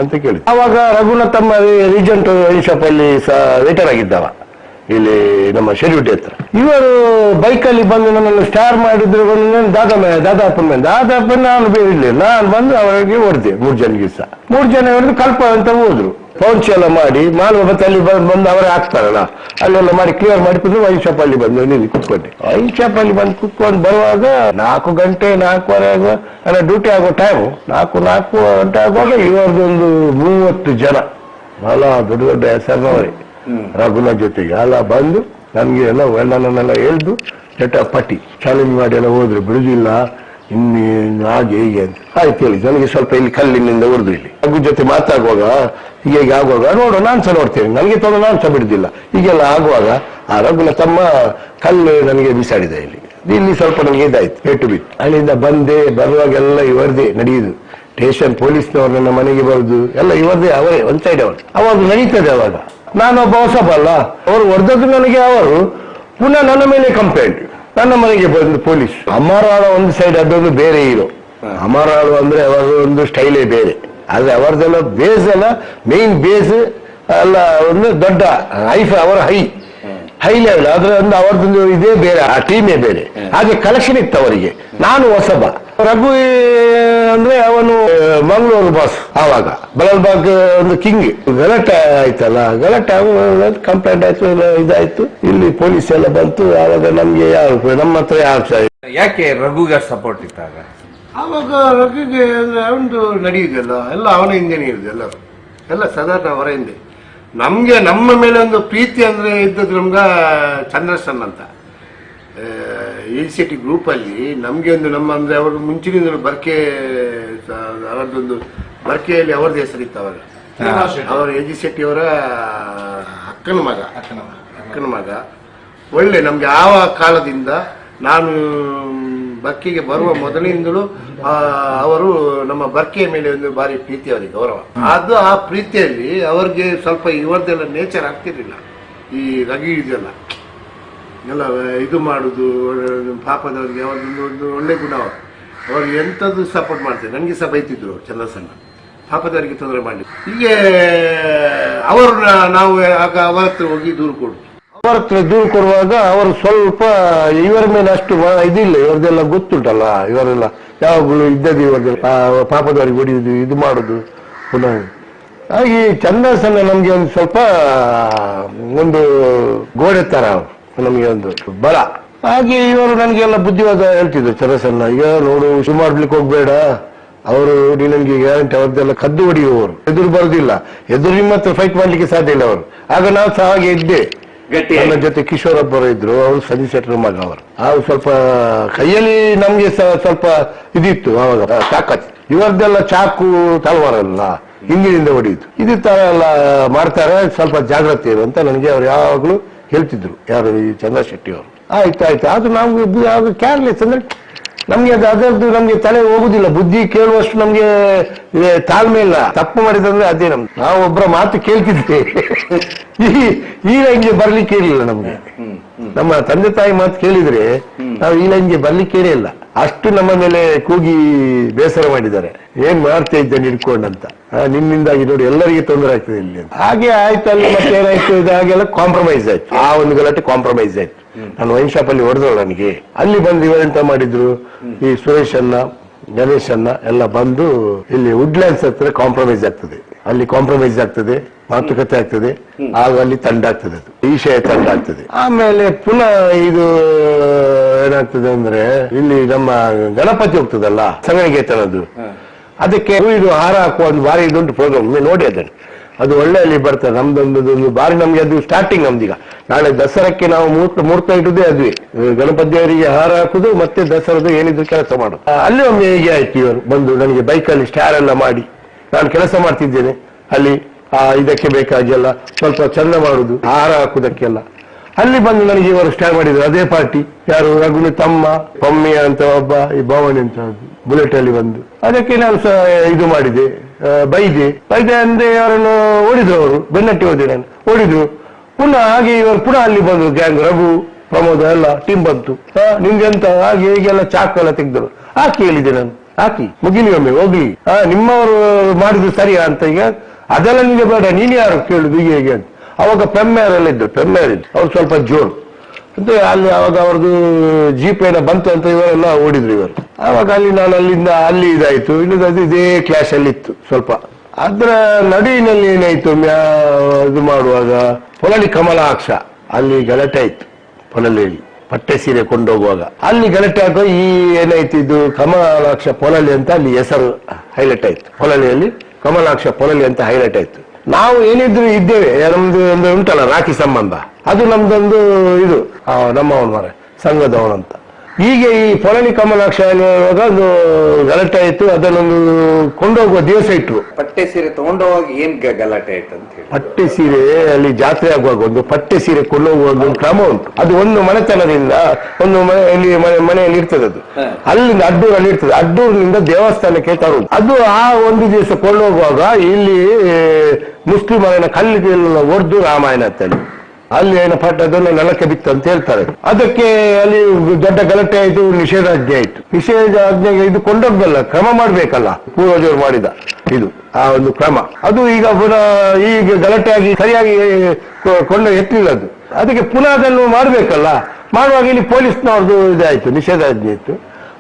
ಅಂತ ಕೇಳಿ. ಅವಾಗ ರಘುನ ತಮ್ಮ ರೀಜೆಂಟ್ ವೈನ್ ಶಾಪ್ ಅಲ್ಲಿ ವೇಟರ್ ಆಗಿದ್ದವ ಇಲ್ಲಿ ನಮ್ಮ ಶೆರಿಗುಡ್ಡೆ ಹತ್ರ. ಇವರು ಬೈಕಲ್ಲಿ ಬಂದು ನನ್ನನ್ನು ಸ್ಟಾರ್ ಮಾಡಿದ್ರು. ದಾದಾಪನ ನಾನು ಬೇರಿಲ್ಲ, ನಾನು ಬಂದು ಅವರಿಗೆ ಹೊಡೆದೆ 3 ಜನಕ್ಕೆ ಸಹ. 3 ಜನ ಹೊಡೆದು ಕಲ್ಪ ಅಂತ ಹೋದ್ರು. ಪೌಂಚ್ ಎಲ್ಲ ಮಾಡಿ ಮಾಲ್ ಮತ್ತೆ ಅಲ್ಲಿ ಬಂದು ಅವರೇ ಹಾಕ್ತಾರಲ್ಲ, ಅಲ್ಲೆಲ್ಲ ಮಾಡಿ ಕ್ಲಿಯರ್ ಮಾಡಿ ವೈನ್ ಶಾಪ್ ಅಲ್ಲಿ ಬಂದು ನಿಲ್ಲಿ ಕುತ್ಕೊಂಡೆ. ವೈನ್ ಶಾಪ್ ಅಲ್ಲಿ ಬಂದು ಕುತ್ಕೊಂಡು ಬರುವಾಗ 4 ಗಂಟೆ 4:15 ಆಗುವ ನನ್ನ ಡ್ಯೂಟಿ ಆಗೋ ಟೈಮು 4 ಗಂಟೆ ಆಗುವಾಗ ಇವರದೊಂದು 30 ಜನ ಬಹಳ ದೊಡ್ಡ ದೊಡ್ಡ ಹೆಸರಿನವರೇ ರಘುನಾಥ್ ಜೊತೆಗೆ ಎಲ್ಲ ಬಂದು ನಮ್ಗೆ ಎಲ್ಲ ನನ್ನೆಲ್ಲ ಹೇಳ್ದು ಪಟ್ಟಿ ಚಾಲೆಂಜ್ ಮಾಡಿ ಎಲ್ಲ ಹೋದ್ರು, ಬಿಡುದಿಲ್ಲ ಇನ್ನು ಹಾಗೆ ಹೀಗೆ ಅಂತ. ಆಯ್ತು ಹೇಳಿ ನನಗೆ ಸ್ವಲ್ಪ ಇಲ್ಲಿ ಕಲ್ಲಿನಿಂದ ಹೊಡೆದು ಇಲ್ಲಿ ರಘು ಜೊತೆ ಮಾತಾಗುವಾಗ ಹೀಗೆ ಆಗುವಾಗ ನೋಡು ನಾನು ಸಹ ನೋಡ್ತೇನೆ, ನನಗೆ ತೊಗೊಂಡು ನಾನು ಸಹ ಬಿಡುದಿಲ್ಲ. ಹೀಗೆಲ್ಲ ಆಗುವಾಗ ಆ ರಘುನ ತಮ್ಮ ಕಲ್ಲು ನನಗೆ ಬಿಸಾಡಿದೆ ಇಲ್ಲಿ ಸ್ವಲ್ಪ ನನಗೆ ಇದಾಯ್ತು, ಏಟು ಬಿತ್ತು. ಅಲ್ಲಿಂದ ಬಂದೆ, ಬರುವಾಗೆಲ್ಲ ಇವರದೇ ನಡೆಯುದು. ಸ್ಟೇಷನ್ ಪೊಲೀಸ್ನವ್ರು ನನ್ನ ಮನೆಗೆ ಬರುದು ಎಲ್ಲ ಇವರದೇ, ಅವರೇ ಒಂದ್ ಸೈಡ್ ಅವರು ಅವಾಗ ನಡೀತದೆ. ಅವಾಗ ನಾನೊಬ್ಬ ಹೊಸಬ ಅಲ್ಲ, ಅವರು ಹೊಡೆದದ್ದು ನನಗೆ, ಅವರು ಪುನಃ ನನ್ನ ಮೇಲೆ ಕಂಪ್ಲೇಂಟ್, ನನ್ನ ಮನೆಗೆ ಬಂದು ಪೊಲೀಸ್. ಅಮರಾಳ ಒಂದು ಸೈಡ್ ಅದೊಂದು ಬೇರೆ ಹೀರೋ. ಅಮರಾಳು ಅಂದ್ರೆ ಅವರ ಒಂದು ಸ್ಟೈಲೇ ಬೇರೆ, ಆದ್ರೆ ಅವರದೆಲ್ಲ ಬೇಸ್ ಎಲ್ಲ ಮೇನ್ ಬೇಸ್ ಎಲ್ಲ ಒಂದು ದೊಡ್ಡ ಅವರ ಹೈ ಲೆವೆಲ್, ಆದ್ರೆ ಒಂದು ಅವರದೊಂದು ಇದೇ ಬೇರೆ, ಆ ಟೀಮೇ ಬೇರೆ. ಹಾಗೆ ಕಲೆಕ್ಷನ್ ಇತ್ತು ಅವರಿಗೆ. ನಾನು ಹೊಸಬ. ರಘು ಅಂದ್ರೆ ಅವನು ಮಂಗಳೂರು ಬಾಸ್. ಆವಾಗ ಬಲಲ್ಬಾಗ್ ಒಂದು ಕಿಂಗ್. ಗಲಾಟೆ ಆಯ್ತಲ್ಲ, ಗಲಾಟೆ ಕಂಪ್ಲೇಂಟ್ ಆಯ್ತು, ಇದಾಯ್ತು. ಇಲ್ಲಿ ಪೊಲೀಸ್ ಎಲ್ಲ ಬಂತು. ಆವಾಗ ನಮ್ಗೆ ಯಾರು ನಮ್ಮ ಹತ್ರ ಯಾರು ಯಾಕೆ ರಘುಗೆ ಸಪೋರ್ಟ್ ಇತ್ತಾಗ? ಆವಾಗ ರಘುಗೆ ಅಂದ್ರೆ ಅವನು ನಡೆಯುವುದಿಲ್ಲ, ಎಲ್ಲ ಅವನ ಹಿಂದೆನೇ ಇರುದು. ಎಲ್ಲರೂ ಎಲ್ಲ ಸಾಧಾರಣ ಅವರ ಹಿಂದೆ. ನಮ್ಗೆ ನಮ್ಮ ಮೇಲೆ ಒಂದು ಪ್ರೀತಿ ಅಂದ್ರೆ ಇದ್ದದ್ದು ನಮ್ಗ ಚಂದ್ರಸನ್ ಅಂತ ಎಜಿಸಿಟಿ ಗ್ರೂಪ್ ಅಲ್ಲಿ ನಮ್ಗೆ ಒಂದು ನಮ್ಮ ಅಂದ್ರೆ ಅವರು ಮುಂಚಿನಿಂದಲೂ ಬರ್ಕೆ, ಅವರದೊಂದು ಬರ್ಕೆಯಲ್ಲಿ ಅವರದ್ದು ಹೆಸರಿತ್ತು. ಅವಾಗ ಅವರು ಎಜಿಸಿಟಿ ಅವರ ಅಕ್ಕನ ಮಗ ಒಳ್ಳೆ ನಮ್ಗೆ ಯಾವ ಕಾಲದಿಂದ ನಾನು ಬರ್ಕೆಗೆ ಬರುವ ಮೊದಲಿನಿಂದಲೂ ಅವರು ನಮ್ಮ ಬರ್ಕೆಯ ಮೇಲೆ ಒಂದು ಬಾರಿ ಪ್ರೀತಿ, ಅವರಿಗೆ ಗೌರವ. ಅದು ಆ ಪ್ರೀತಿಯಲ್ಲಿ ಅವ್ರಿಗೆ ಸ್ವಲ್ಪ ಇವರದೆಲ್ಲ ನೇಚರ್ ಆಗ್ತಿರ್ಲಿಲ್ಲ. ಈ ರಘು ಇದೆಲ್ಲ ಎಲ್ಲ ಇದು ಮಾಡುದು, ಪಾಪದವ್ರಿಗೆ ಅವ್ರದ್ದು ಒಳ್ಳೆ ಗುಣ. ಅವ್ರಿಗೆ ಎಂಥದ್ದು ಸಪೋರ್ಟ್ ಮಾಡ್ತಾರೆ. ನನಗೆ ಸಹ ಬೈತಿದ್ರು ಚಂದ್ರಸನ್ನ, ಪಾಪದವರಿಗೆ ತೊಂದರೆ ಮಾಡಲಿ. ಹೀಗೆ ಅವರು ನಾವು ಆಗ ಅವರ ಹತ್ರ ಹೋಗಿ ದೂರು ಕೊಡು. ಅವರ ಹತ್ರ ದೂರು ಕೊಡುವಾಗ ಅವರು ಸ್ವಲ್ಪ ಇವರ ಮೇಲೆ ಅಷ್ಟು ಇದಿಲ್ಲ, ಇವರದೆಲ್ಲ ಗೊತ್ತುಂಟಲ್ಲ, ಇವರೆಲ್ಲ ಯಾವಾಗಲೂ ಇದ್ದದ್ದು ಇವರದೆಲ್ಲ ಪಾಪದವರಿಗೆ ಹೊಡೆಯುದು, ಇದು ಮಾಡುದು ಪುನಃ. ಹಾಗೆ ಚಂದ್ರಸನ್ನ ನಮ್ಗೆ ಒಂದು ಸ್ವಲ್ಪ ಒಂದು ಗೋಡೆ ತರ, ನಮಗೆ ಒಂದು ಬಲ. ಹಾಗೆ ಇವರು ನನಗೆಲ್ಲ ಬುದ್ಧಿವಾದ ಹೇಳ್ತಿದ್ರು. ಚಂದ್ರಸನ್ನ, ಈಗ ನೋಡು ಶುರು ಮಾಡ್ಲಿಕ್ಕೆ ಹೋಗ್ಬೇಡ, ಅವರು ನಿನಗೆ ಗ್ಯಾರಂಟಿ ಅವ್ರದ್ದೆಲ್ಲ ಕದ್ದು ಹೊಡೆಯುವವರು, ಎದುರು ಬರುದಿಲ್ಲ, ಎದುರು ನಿಮ್ಮ ಹತ್ರ ಫೈಟ್ ಮಾಡ್ಲಿಕ್ಕೆ ಸಾಧ್ಯ ಇಲ್ಲ ಅವರು. ಆಗ ನಾವು ಸಹ ಹಾಗೆ ಇದ್ದೆ. ನನ್ನ ಜೊತೆ ಕಿಶೋರ್ ಒಬ್ಬರು ಇದ್ರು, ಅವರು ಸಂಜಯ್ ಶೆಟ್ಟರ್ ಮಗ. ಅವರು ಸ್ವಲ್ಪ ಕೈಯಲ್ಲಿ ನಮ್ಗೆ ಸ್ವಲ್ಪ ಇದಿತ್ತು ಅವಾಗ ತಾಕತ್. ಇವರದ್ದೆಲ್ಲ ಚಾಕು ತಲವಾರಲ್ಲ, ಹಿಂದಿನಿಂದ ಹೊಡೆಯುದು, ಇದು ತರ ಎಲ್ಲ ಮಾಡ್ತಾರೆ, ಸ್ವಲ್ಪ ಜಾಗ್ರತೆ ಇರು ಅಂತ ನನಗೆ ಅವ್ರು ಯಾವಾಗ್ಲೂ ಹೇಳ್ತಿದ್ರು. ಯಾರು ಈ ಚಂದ್ರ ಶೆಟ್ಟಿ ಅವರು. ಆಯ್ತು ಅದು ನಾವು ಕೇರ್ಲೆಸ್ ಅಂದ್ರೆ ನಮ್ಗೆ ಅದರದ್ದು ನಮ್ಗೆ ತಲೆ ಹೋಗುದಿಲ್ಲ, ಬುದ್ಧಿ ಕೇಳುವಷ್ಟು ನಮ್ಗೆ ತಾಳ್ಮೆ ಇಲ್ಲ. ತಪ್ಪು ಮಾಡಿದಂದ್ರೆ ಅದೇ ನಮ್ದು. ನಾವು ಒಬ್ಬರ ಮಾತು ಕೇಳ್ತಿದ್ದೆ, ಈ ಲೈನ್ಗೆ ಬರ್ಲಿಕ್ಕೆ ಇರಲಿಲ್ಲ ನಮ್ಗೆ. ನಮ್ಮ ತಂದೆ ತಾಯಿ ಮಾತು ಕೇಳಿದ್ರೆ ನಾವು ಈ ಲೈನ್ಗೆ ಬರ್ಲಿಕ್ಕೆ ಇಲ್ಲ. ಅಷ್ಟು ನಮ್ಮ ಮೇಲೆ ಕೂಗಿ ಬೇಸರ ಮಾಡಿದ್ದಾರೆ. ಏನ್ ಮಾಡ್ತಾ ಇದ್ದೇನೆ ಇಟ್ಕೊಂಡಂತ, ನಿನ್ನಿಂದಾಗಿ ನೋಡಿ ಎಲ್ಲರಿಗೆ ತೊಂದರೆ ಆಗ್ತದೆ ಇಲ್ಲಿ ಅಂತ. ಹಾಗೆ ಆಯ್ತು. ಅಲ್ಲಿ ಮತ್ತೆ ಏನಾಯ್ತು, ಹಾಗೆಲ್ಲ ಕಾಂಪ್ರಮೈಸ್ ಆಯ್ತು. ಆ ಒಂದು ಗಲಾಟೆ ಕಾಂಪ್ರಮೈಸ್ ಆಯ್ತು. ನಾನು ವೈನ್ ಶಾಪ್ ಅಲ್ಲಿ ಹೊಡೆದಳು ನನಗೆ. ಅಲ್ಲಿ ಬಂದು ಇವರೆಂತ ಮಾಡಿದ್ರು, ಈ ಸುರೇಶ್ ಅನ್ನ ಗಣೇಶ್ ಅನ್ನ ಎಲ್ಲ ಬಂದು ಇಲ್ಲಿ ವುಡ್ಲ್ಯಾಂಡ್ಸ್ ಹತ್ರ ಕಾಂಪ್ರಮೈಸ್ ಆಗ್ತದೆ, ಅಲ್ಲಿ ಕಾಂಪ್ರಮೈಸ್ ಆಗ್ತದೆ, ಮಾತುಕತೆ ಆಗ್ತದೆ. ಆಗ ಅಲ್ಲಿ ತಂಡ ಆಗ್ತದೆ, ಅದು ಈಶಯ ತಂಡ ಆಗ್ತದೆ. ಆಮೇಲೆ ಪುನಃ ಇದು ಏನಾಗ್ತದೆ ಅಂದ್ರೆ ಇಲ್ಲಿ ನಮ್ಮ ಗಣಪತಿ ಹೋಗ್ತದಲ್ಲ ಸಂಗಣಿಗೇತನದ್ದು, ಅದಕ್ಕೆ ಇದು ಹಾರ ಹಾಕುವ ಒಂದು ಬಾರಿ ಇದೊಂದು ಪ್ರೋಗ್ರಾಮ್ ನೋಡಿ ಅದನ್ನು. ಅದು ಒಳ್ಳೆ ಅಲ್ಲಿ ಬರ್ತದೆ. ನಮ್ದೊಂದು ಬಾರಿ ನಮ್ಗೆ ಅದು ಸ್ಟಾರ್ಟಿಂಗ್ ನಮ್ದೀಗ. ನಾಳೆ ದಸರಕ್ಕೆ ನಾವು ಮುಹೂರ್ತ ಇಡುದೇ ಅದ್ವಿ, ಗಣಪತಿಯವರಿಗೆ ಹಾರ ಹಾಕುದು ಮತ್ತೆ ದಸರದ್ದು ಏನಿದ್ರು ಕೆಲಸ ಮಾಡೋದು. ಅಲ್ಲಿ ಒಮ್ಮೆ ಹೇಗೆ ಆಯ್ತು, ಇವರು ಬಂದು ನನಗೆ ಬೈಕಲ್ಲಿ ಸ್ಟಾರ್ ಎಲ್ಲ ಮಾಡಿ, ನಾನು ಕೆಲಸ ಮಾಡ್ತಿದ್ದೇನೆ ಅಲ್ಲಿ ಇದಕ್ಕೆ ಬೇಕಾಗಿ ಎಲ್ಲ ಸ್ವಲ್ಪ ಚಂದ ಮಾಡುದು, ಹಾರ ಹಾಕುದಕ್ಕೆಲ್ಲ. ಅಲ್ಲಿ ಬಂದು ನನಗೆ ಇವರು ಸ್ಟಾರ್ ಮಾಡಿದ್ರು. ಅದೇ ಪಾರ್ಟಿ, ಯಾರು ರಘುನ ತಮ್ಮ ಪಮ್ಮಿಯ ಅಂತ ಒಬ್ಬ, ಈ ಭವಾನಿ ಅಂತ ಬುಲೆಟ್ ಅಲ್ಲಿ ಬಂದು, ಅದಕ್ಕೆ ನಾನು ಸಹ ಇದು ಮಾಡಿದೆ, ಬೈದೆ ಅಂದ್ರೆ ಅವರನ್ನು ಓಡಿದ್ರು. ಅವರು ಬೆನ್ನಟ್ಟಿ ಹೋದೆ, ನಾನು ಓಡಿದ್ರು. ಪುನಃ ಹಾಗೆ ಇವರು ಪುನಃ ಅಲ್ಲಿ ಬಂದ್ರು, ಗ್ಯಾಂಗ್ ರಘು ಪ್ರಮೋದ ಎಲ್ಲ ಟೀಮ್ ಬಂತು. ನಿಮ್ಗೆಂತ ಹಾಗೆ ಹೀಗೆಲ್ಲ ಚಾಕು ಎಲ್ಲ ತೆಗ್ದರು. ಹಾಕಿ ಹೇಳಿದೆ ನಾನು, ಹಾಕಿ ಮುಗಿಲಿ ಒಮ್ಮೆ ಹೋಗ್ಲಿ, ನಿಮ್ಮವರು ಮಾಡಿದ್ರು ಸರಿಯಾ ಅಂತ. ಈಗ ಅದೆಲ್ಲ ನಿಮಗೆ ಬೇಡ, ನೀನ್ ಯಾರು ಕೇಳುದು ಹೀಗೆ ಹೇಗೆ ಅಂತ. ಅವಾಗ ಪೆಮ್ಮೇರೆಲ್ಲ ಇದ್ರು, ಅವ್ರು ಸ್ವಲ್ಪ ಜೋರು ಅಂತ. ಅಲ್ಲಿ ಅವಾಗ ಅವ್ರದ್ದು ಜೀಪ್ ಏನೋ ಬಂತು ಅಂತ ಇವರೆಲ್ಲ ಓಡಿದ್ರು ಇವರು. ಆವಾಗ ಅಲ್ಲಿ ನಾನು ಅಲ್ಲಿಂದ ಅಲ್ಲಿ ಇದಾಯ್ತು. ಇನ್ನೊಂದು ಇದೇ ಕ್ಲಾಶ್ ಅಲ್ಲಿ ಇತ್ತು ಸ್ವಲ್ಪ. ಅದರ ನಡುವಿನಲ್ಲಿ ಏನಾಯ್ತು ಇದು ಮಾಡುವಾಗ ಪೊಲಲಿ ಕಮಲಾಕ್ಷ ಅಲ್ಲಿ ಗಲಾಟೆ ಆಯ್ತು. ಪೊಲಲಿಯಲ್ಲಿ ಪಟ್ಟೆ ಸೀರೆ ಕೊಂಡೋಗುವಾಗ ಅಲ್ಲಿ ಗಲಾಟೆ ಆಗೋ ಈ ಏನಾಯ್ತು ಇದು ಕಮಲಾಕ್ಷ ಪೊಲಲಿ ಅಂತ ಅಲ್ಲಿ ಹೆಸರು ಹೈಲೈಟ್ ಆಯ್ತು. ಪೊಲಲಿಯಲ್ಲಿ ಕಮಲಾಕ್ಷ ಪೊಲಲಿ ಅಂತ ಹೈಲೈಟ್ ಆಯ್ತು. ನಾವು ಏನಿದ್ರು ಇದ್ದೇವೆ, ನಮ್ದು ಒಂದು ಉಂಟಲ್ಲ ರಾಖಿ ಸಂಬಂಧ, ಅದು ನಮ್ದೊಂದು ಇದು ನಮ್ಮವನು ಮರ ಸಂಘದವನಂತ. ಹೀಗೆ ಈ ಪೊಲಲಿ ಕಮಲಾಕ್ಷ ಹೇಳುವಾಗ ಒಂದು ಗಲಾಟೆ ಆಯ್ತು. ಅದನ್ನೊಂದು ಕೊಂಡೋಗುವ ದಿವಸ ಇಟ್ರು. ಪಟ್ಟೆ ಸೀರೆ ತಗೊಂಡೋಗಿ ಏನ್ ಗಲಾಟೆ ಆಯ್ತು ಅಂತ ಹೇಳಿ, ಪಟ್ಟೆ ಸೀರೆ ಅಲ್ಲಿ ಜಾತ್ರೆ ಆಗುವಾಗ ಒಂದು ಪಟ್ಟೆ ಸೀರೆ ಕೊಂಡೋಗುವ ಒಂದು ಕ್ರಮ ಉಂಟು. ಅದು ಒಂದು ಮನೆತನದಿಂದ ಒಂದು ಮನೆಯಲ್ಲಿ ಇರ್ತದೆ. ಅದು ಅಲ್ಲಿಂದ ಅಡ್ಡೂರಲ್ಲಿ ಇರ್ತದೆ. ಅಡ್ಡೂರಿನಿಂದ ದೇವಸ್ಥಾನಕ್ಕೆ ತರುವುದು. ಅದು ಆ ಒಂದು ದಿವಸ ಕೊಂಡೋಗುವಾಗ ಇಲ್ಲಿ ಮುಸ್ಲಿಮರನ್ನ ಕಲ್ಲಿಗೆಲ್ಲ ಒಡೆದು ರಾಮಾಯಣ ಅಂತಲ್ಲಿ ಅಲ್ಲಿ ಏನು ಪಟ್ಟದನ್ನು ನೆಲಕ್ಕೆ ಬಿತ್ತು ಅಂತ ಹೇಳ್ತಾರೆ. ಅದಕ್ಕೆ ಅಲ್ಲಿ ದೊಡ್ಡ ಗಲಾಟೆ ಆಯ್ತು, ನಿಷೇಧಾಜ್ಞೆ ಆಯ್ತು. ನಿಷೇಧಾಜ್ಞೆಗೆ ಇದು ಕೊಂಡೋಗ್ಬಲ್ಲ, ಕ್ರಮ ಮಾಡ್ಬೇಕಲ್ಲ, ಪೂರ್ವಜರು ಮಾಡಿದ ಇದು ಆ ಒಂದು ಕ್ರಮ. ಅದು ಈಗ ಪುನಃ ಈಗ ಗಲಾಟೆ ಆಗಿ ಸರಿಯಾಗಿ ಕೊಂಡು ಎತ್ತಲಿಲ್ಲ ಅದು. ಅದಕ್ಕೆ ಪುನಃ ಅದನ್ನು ಮಾಡ್ಬೇಕಲ್ಲ. ಮಾಡುವಾಗ ಇಲ್ಲಿ ಪೊಲೀಸ್ನವ್ರದ್ದು ಇದಾಯ್ತು, ನಿಷೇಧಾಜ್ಞೆ ಇತ್ತು.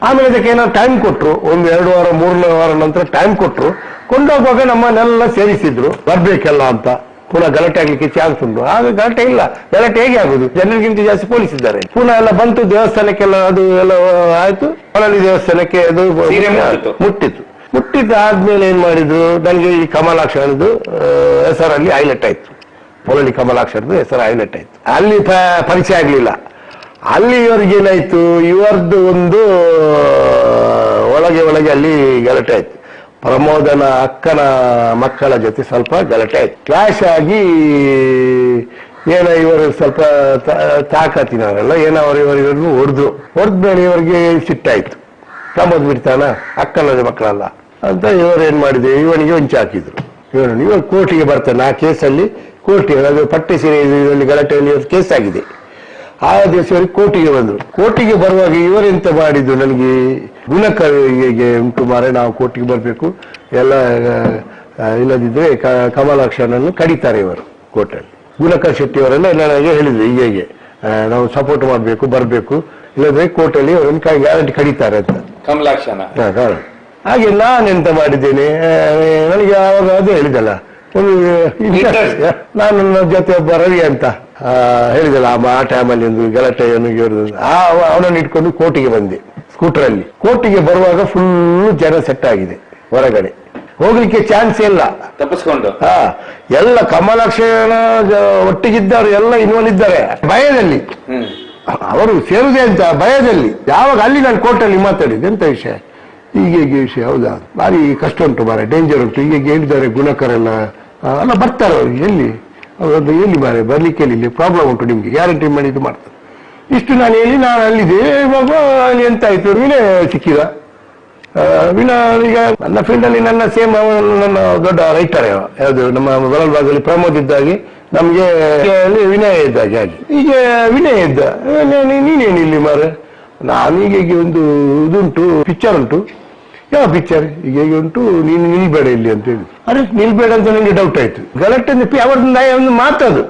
ಆಮೇಲೆ ಅದಕ್ಕೆ ಏನೋ ಟೈಮ್ ಕೊಟ್ರು, ಒಂದು 2 ವಾರ 3 ವಾರ ನಂತರ ಟೈಮ್ ಕೊಟ್ರು. ಕೊಂಡೋಗುವಾಗ ನಮ್ಮನ್ನೆಲ್ಲ ಸೇರಿಸಿದ್ರು ಬರ್ಬೇಕಲ್ಲ ಅಂತ. ಪುನಃ ಗಲಾಟೆ ಆಗ್ಲಿಕ್ಕೆ ಚಾನ್ಸ್ ಉಂಟು. ಆಗ ಗಲಾಟೆ ಇಲ್ಲ. ಗಲಾಟೆ ಹೇಗೆ ಆಗುದು? ಜನರಿಗಿಂತ ಜಾಸ್ತಿ ಪೊಲೀಸ್ ಇದ್ದಾರೆ. ಪುನಃ ಎಲ್ಲ ಬಂತು, ದೇವಸ್ಥಾನಕ್ಕೆಲ್ಲ ಅದು ಎಲ್ಲ ಆಯ್ತು. ಪೊಲಲಿ ದೇವಸ್ಥಾನಕ್ಕೆ ಅದು ಮುಟ್ಟಿತ್ತು. ಆದ್ಮೇಲೆ ಏನ್ ಮಾಡಿದ್ರು, ನನಗೆ ಈ ಕಮಲಾಕ್ಷರದ್ದು ಹೆಸರಲ್ಲಿ ಹೈಲೈಟ್ ಆಯ್ತು. ಪೊಲಲಿ ಕಮಲಾಕ್ಷರದ್ದು ಹೆಸರು ಹೈಲೈಟ್ ಆಯ್ತು. ಅಲ್ಲಿ ಪರಿಚಯ ಆಗ್ಲಿಲ್ಲ. ಅಲ್ಲಿ ಇವರಿಗೆ ಏನಾಯ್ತು, ಇವರದ್ದು ಒಂದು ಒಳಗೆ ಅಲ್ಲಿ ಗಲಾಟೆ ಆಯ್ತು. ಪ್ರಮೋದನ ಅಕ್ಕನ ಮಕ್ಕಳ ಜೊತೆ ಸ್ವಲ್ಪ ಗಲಾಟೆ ಆಯ್ತು. ಕ್ಲಾಶ್ ಆಗಿ ಏನೋ ಇವರು ಸ್ವಲ್ಪ ತಾಕತ್ತಿನವರೆಲ್ಲ ಏನೋ ಇವರಿಗೂ ಹೊಡೆದ್ಮೇಲೆ ಇವರಿಗೆ ಸಿಟ್ಟಾಯ್ತು. ಪ್ರಮೋದ್ ಬಿಡ್ತಾನ ಅಕ್ಕನ ಮಕ್ಕಳಲ್ಲ ಅಂತ ಇವರು ಏನ್ ಮಾಡಿದೆ, ಇವನಿಗೆ ಹೊಂಚಿ ಹಾಕಿದ್ರು. ಇವರು ಕೋರ್ಟಿಗೆ ಬರ್ತಾನೆ. ಆ ಕೇಸಲ್ಲಿ ಕೋರ್ಟಿಗೆ, ಅದು ಪಟ್ಟೆ ಸೀರೆ ಇದರಲ್ಲಿ ಗಲಾಟೆಯಲ್ಲಿ ಕೇಸ್ ಆಗಿದೆ. ಆ ದಿವಸವರೆಗೆ ಕೋರ್ಟಿಗೆ ಬಂದ್ರು. ಕೋರ್ಟಿಗೆ ಬರುವಾಗ ಇವರೆಂತ ಮಾಡಿದ್ರು, ನನಗೆ ಗುಣಕರಿಗೆ ಉಂಟು ಮಾರೆ, ನಾವು ಕೋರ್ಟಿಗೆ ಬರಬೇಕು, ಎಲ್ಲ ಇಲ್ಲದಿದ್ರೆ ಕಮಲಾಕ್ಷನನ್ನು ಕಡಿತಾರೆ ಇವರು ಕೋರ್ಟಲ್ಲಿ. ಗುಣಕರ್ ಶೆಟ್ಟಿ ಅವರೆಲ್ಲ ನನಗೆ ಹೇಳಿದ್ರು, ಹೀಗೆ ನಾವು ಸಪೋರ್ಟ್ ಮಾಡಬೇಕು, ಬರಬೇಕು, ಇಲ್ಲದ್ರೆ ಕೋರ್ಟಲ್ಲಿ ಅವರನ್ನು ಗ್ಯಾರಂಟಿ ಕಡಿತಾರೆ ಅಂತ. ಕಮಲಾಕ್ಷನ ಹಾಗೆ ನಾನೆಂತ ಮಾಡಿದ್ದೇನೆ, ನನಗೆ ಆವಾಗ ಅದು ಹೇಳಿದಲ್ಲ, ಒಂದು ನಾನು ನನ್ನ ಜೊತೆ ಒಬ್ಬ ರವಿ ಅಂತ ಹೇಳಿದಲ್ಲ, ಆ ಟೈಮಲ್ಲಿ ಒಂದು ಗಲಾಟೆಯನ್ನು ಅವನನ್ನು ಇಟ್ಕೊಂಡು ಕೋರ್ಟಿಗೆ ಬಂದೆ ಸ್ಕೂಟರಲ್ಲಿ. ಕೋರ್ಟಿಗೆ ಬರುವಾಗ ಫುಲ್ ಜನ ಸೆಟ್ ಆಗಿದೆ, ಹೊರಗಡೆ ಹೋಗ್ಲಿಕ್ಕೆ ಚಾನ್ಸ್ ಇಲ್ಲ, ತಪ್ಪಿಸ್ಕೊಂಡು. ಎಲ್ಲ ಕಮಲಾಕ್ಷನ ಒಟ್ಟಿಗಿದ್ದವರು ಎಲ್ಲ ಇನ್ವಾಲ್ವ್ ಇದ್ದಾರೆ. ಭಯದಲ್ಲಿ ಅವರು ಸೇರುದೇ ಅಂತ ಭಯದಲ್ಲಿ. ಯಾವಾಗ ಅಲ್ಲಿ ನಾನು ಕೋರ್ಟಲ್ಲಿ ಮಾತಾಡಿದ್ದೆ, ಎಂತ ವಿಷಯ, ಹೀಗೆ ವಿಷಯ, ಹೌದಾ, ಭಾರಿ ಕಷ್ಟ ಉಂಟು ಮಾರೆ, ಡೇಂಜರ್ ಉಂಟು, ಹೀಗೆ ಹೇಳಿದ್ದಾರೆ ಗುಣಕರೆಲ್ಲ ಅಲ್ಲ ಬರ್ತಾರೆ ಅವ್ರಿಗೆ. ಅವ್ರದ್ದು ಎಲ್ಲಿ ಮಾರೆ ಬರ್ಲಿಕ್ಕೆ ಇಲ್ಲಿ ಪ್ರಾಬ್ಲಮ್ ಉಂಟು, ನಿಮ್ಗೆ ಗ್ಯಾರಂಟಿ ಮಾಡಿ ಇದು ಮಾಡ್ತಾರೆ. ಇಷ್ಟು ನಾನು ಹೇಳಿ ನಾನು ಅಲ್ಲಿದೆ. ಇವಾಗ ಅಲ್ಲಿ ಎಂತ ಆಯ್ತು, ವಿನಯ್ ಸಿಕ್ಕಿದ. ಈಗ ನನ್ನ ಫೀಲ್ಡಲ್ಲಿ ನನ್ನ ಸೇಮ್ ನನ್ನ ದೊಡ್ಡ ರೈಟರ್ ಯಾವುದು ನಮ್ಮ ಬಲಲ್ಬಾಗಲ್ಲಿ ಪ್ರಮೋದ್ ಇದ್ದಾಗೆ, ನಮ್ಗೆ ವಿನಯ ಇದ್ದಾಗೆ. ಹಾಗೆ ಈಗ ವಿನಯ ಇದ್ದ, ನೀನೇನು ಇಲ್ಲಿ ಮಾರೆ, ನಾನೀಗ ಒಂದು ಇದುಂಟು, ಪಿಕ್ಚರ್ ಉಂಟು. ಯಾವ ಪಿಕ್ಚರ್? ಈಗ ಉಂಟು, ನೀನು ನಿಲ್ಬೇಡ ಇಲ್ಲಿ ಅಂತ ಹೇಳಿ. ಅರೆ ನಿಲ್ಬೇಡ ಅಂತ ನನಗೆ ಡೌಟ್ ಆಯ್ತು. ಗಲಾಟೆ ಅವರದ್ದು ಒಂದು ಮಾತದು.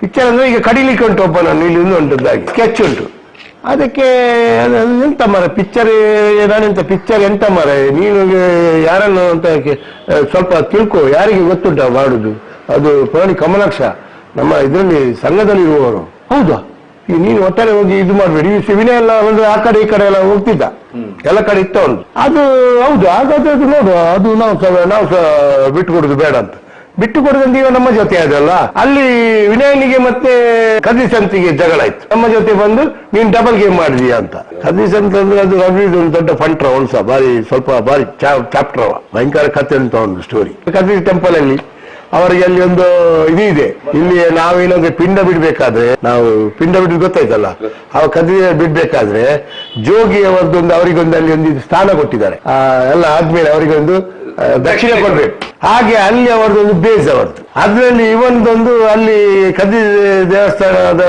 ಪಿಕ್ಚರ್ ಅಂದ್ರೆ ಈಗ ಕಡಿಲಿಕ್ಕೆ ಉಂಟು ಒಬ್ಬ, ನಾನು ಇಲ್ಲಿ ಉಂಟದ್ದಾಗಿ ಸ್ಕೆಚ್ ಉಂಟು. ಅದಕ್ಕೆ ಎಂತ ಮರ ಪಿಕ್ಚರ್, ನಾನೆಂತ ಪಿಕ್ಚರ್ ಎಂತ ಮರ, ನೀನು ಯಾರನ್ನು ಅಂತ ಸ್ವಲ್ಪ ತಿಳ್ಕೊ, ಯಾರಿಗೆ ಗೊತ್ತುಂಟ ಮಾಡುದು. ಅದು ಪೊಲಲಿ ಕಮಲಾಕ್ಷ ನಮ್ಮ ಇದರಲ್ಲಿ ಸಂಘದಲ್ಲಿ ಇರುವವರು. ಹೌದಾ, ಈಗ ನೀನು ಒಟ್ಟಾರೆ ಹೋಗಿ ಇದು ಮಾಡ್ಬೇಡಿ. ವಿನಯ ಎಲ್ಲ ಒಂದು ಆ ಕಡೆ ಈ ಕಡೆ ಎಲ್ಲ ಹೋಗ್ತಿದ್ದ, ಎಲ್ಲ ಕಡೆ ಇತ್ತ ಒಂದು. ಅದು ಹೌದು, ಹಾಗಾದ್ರೆ ಅದು ನೋಡುವ, ಅದು ನಾವು ಸಹ ಬಿಟ್ಟು ಕೊಡುದು ಬೇಡ ಅಂತ. ಬಿಟ್ಟು ಕೊಡದಂತ ಈಗ ನಮ್ಮ ಜೊತೆ ಅದಲ್ಲ. ಅಲ್ಲಿ ವಿನಯನಿಗೆ ಮತ್ತೆ ಕದಿಸಂತಿಗೆ ಜಗಳ ಆಯ್ತು. ನಮ್ಮ ಜೊತೆ ಬಂದು ನೀನ್ ಡಬಲ್ ಗೇಮ್ ಮಾಡಿದೀಯ ಅಂತ. ಕದಿಸಂತ ಅಂದ್ರೆ ಅದು ರವಿದು ಒಂದು ದೊಡ್ಡ ಫಂಟ್ರ, ಒಂದ್ಸ ಭಾರಿ ಚಾಪ್ಟರ್, ಭಯಂಕರ ಕಥೆ ಅಂತ ಒಂದು ಸ್ಟೋರಿ. ಕದಿಸ್ ಟೆಂಪಲ್ ಅಲ್ಲಿ ಅವರಿಗೆ ಅಲ್ಲಿ ಒಂದು ಇದು ಇದೆ. ಇಲ್ಲಿ ನಾವೇನಂದ್ರೆ ಪಿಂಡ ಬಿಡ್ಬೇಕಾದ್ರೆ, ನಾವು ಪಿಂಡ ಬಿಡ್ ಗೊತ್ತಾಯ್ತಲ್ಲ, ಅವ ಕದಿ ಬಿಡ್ಬೇಕಾದ್ರೆ ಜೋಗಿಯವರದೊಂದು ಅವರಿಗೊಂದು ಅಲ್ಲಿ ಒಂದು ಸ್ಥಾನ ಕೊಟ್ಟಿದ್ದಾರೆ. ಎಲ್ಲ ಆದ್ಮೇಲೆ ಅವರಿಗೊಂದು ದಕ್ಷಿಣ ಕೊಡ್ಬೇಕು. ಹಾಗೆ ಅಲ್ಲಿ ಅವರದೊಂದು ಬೇಸ್ ಅವರದ್ದು. ಅದ್ರಲ್ಲಿ ಇವೊಂದೊಂದು ಅಲ್ಲಿ ಕದಿ ದೇವಸ್ಥಾನದ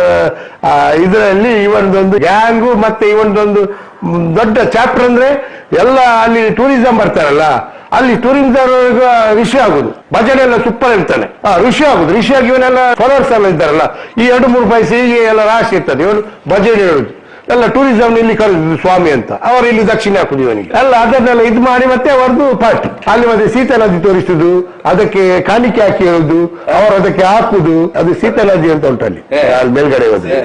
ಇದರಲ್ಲಿ ಇವೊಂದೊಂದು ಗ್ಯಾಂಗು, ಮತ್ತೆ ಇವೊಂದೊಂದು ದೊಡ್ಡ ಚಾಪ್ಟರ್ ಅಂದ್ರೆ ಎಲ್ಲ ಅಲ್ಲಿ ಟೂರಿಸಂ ಬರ್ತಾರಲ್ಲ, ಅಲ್ಲಿ ಟೂರಿಸಂ ಋಷಿ ಆಗುದು. ಭಜನೆ ಎಲ್ಲ ಸೂಪರ್ ಇರ್ತಾನೆ, ಋಷಿ ಆಗುದು. ಋಷಿಯಾಗಿ ಇವನೆಲ್ಲ ಫಾಲೋವರ್ಸ್ ಎಲ್ಲ ಇದ್ದಾರಲ್ಲ, ಈ 2-3 ಪೈಸೆ ಹೀಗೆ ಎಲ್ಲ ರಾಶಿ ಇರ್ತದೆ. ಇವನು ಭಜನೆ ಹೇಳುದು, ಎಲ್ಲ ಟೂರಿಸಂ ಇಲ್ಲಿ ಕರೆದು ಸ್ವಾಮಿ ಅಂತ ಅವರು ಇಲ್ಲಿ ದಕ್ಷಿಣ ಹಾಕುದು ಇವನಿಗೆ ಎಲ್ಲ ಅದನ್ನೆಲ್ಲ ಇದು ಮಾಡಿ ಮತ್ತೆ ಅವರದ್ದು ಪಾರ್ಟಿ ಅಲ್ಲಿ ಮತ್ತೆ ಸೀತಾ ನದಿ ತೋರಿಸುದು ಅದಕ್ಕೆ ಕಾಣಿಕೆ ಹಾಕಿ ಹೇಳುದು ಅವರು ಅದಕ್ಕೆ ಹಾಕುದು ಅದು ಸೀತಾ ನದಿ ಅಂತ ಉಂಟು ಅಲ್ಲಿ ಮೇಲ್ಗಡೆ ಹೋದ್ರೆ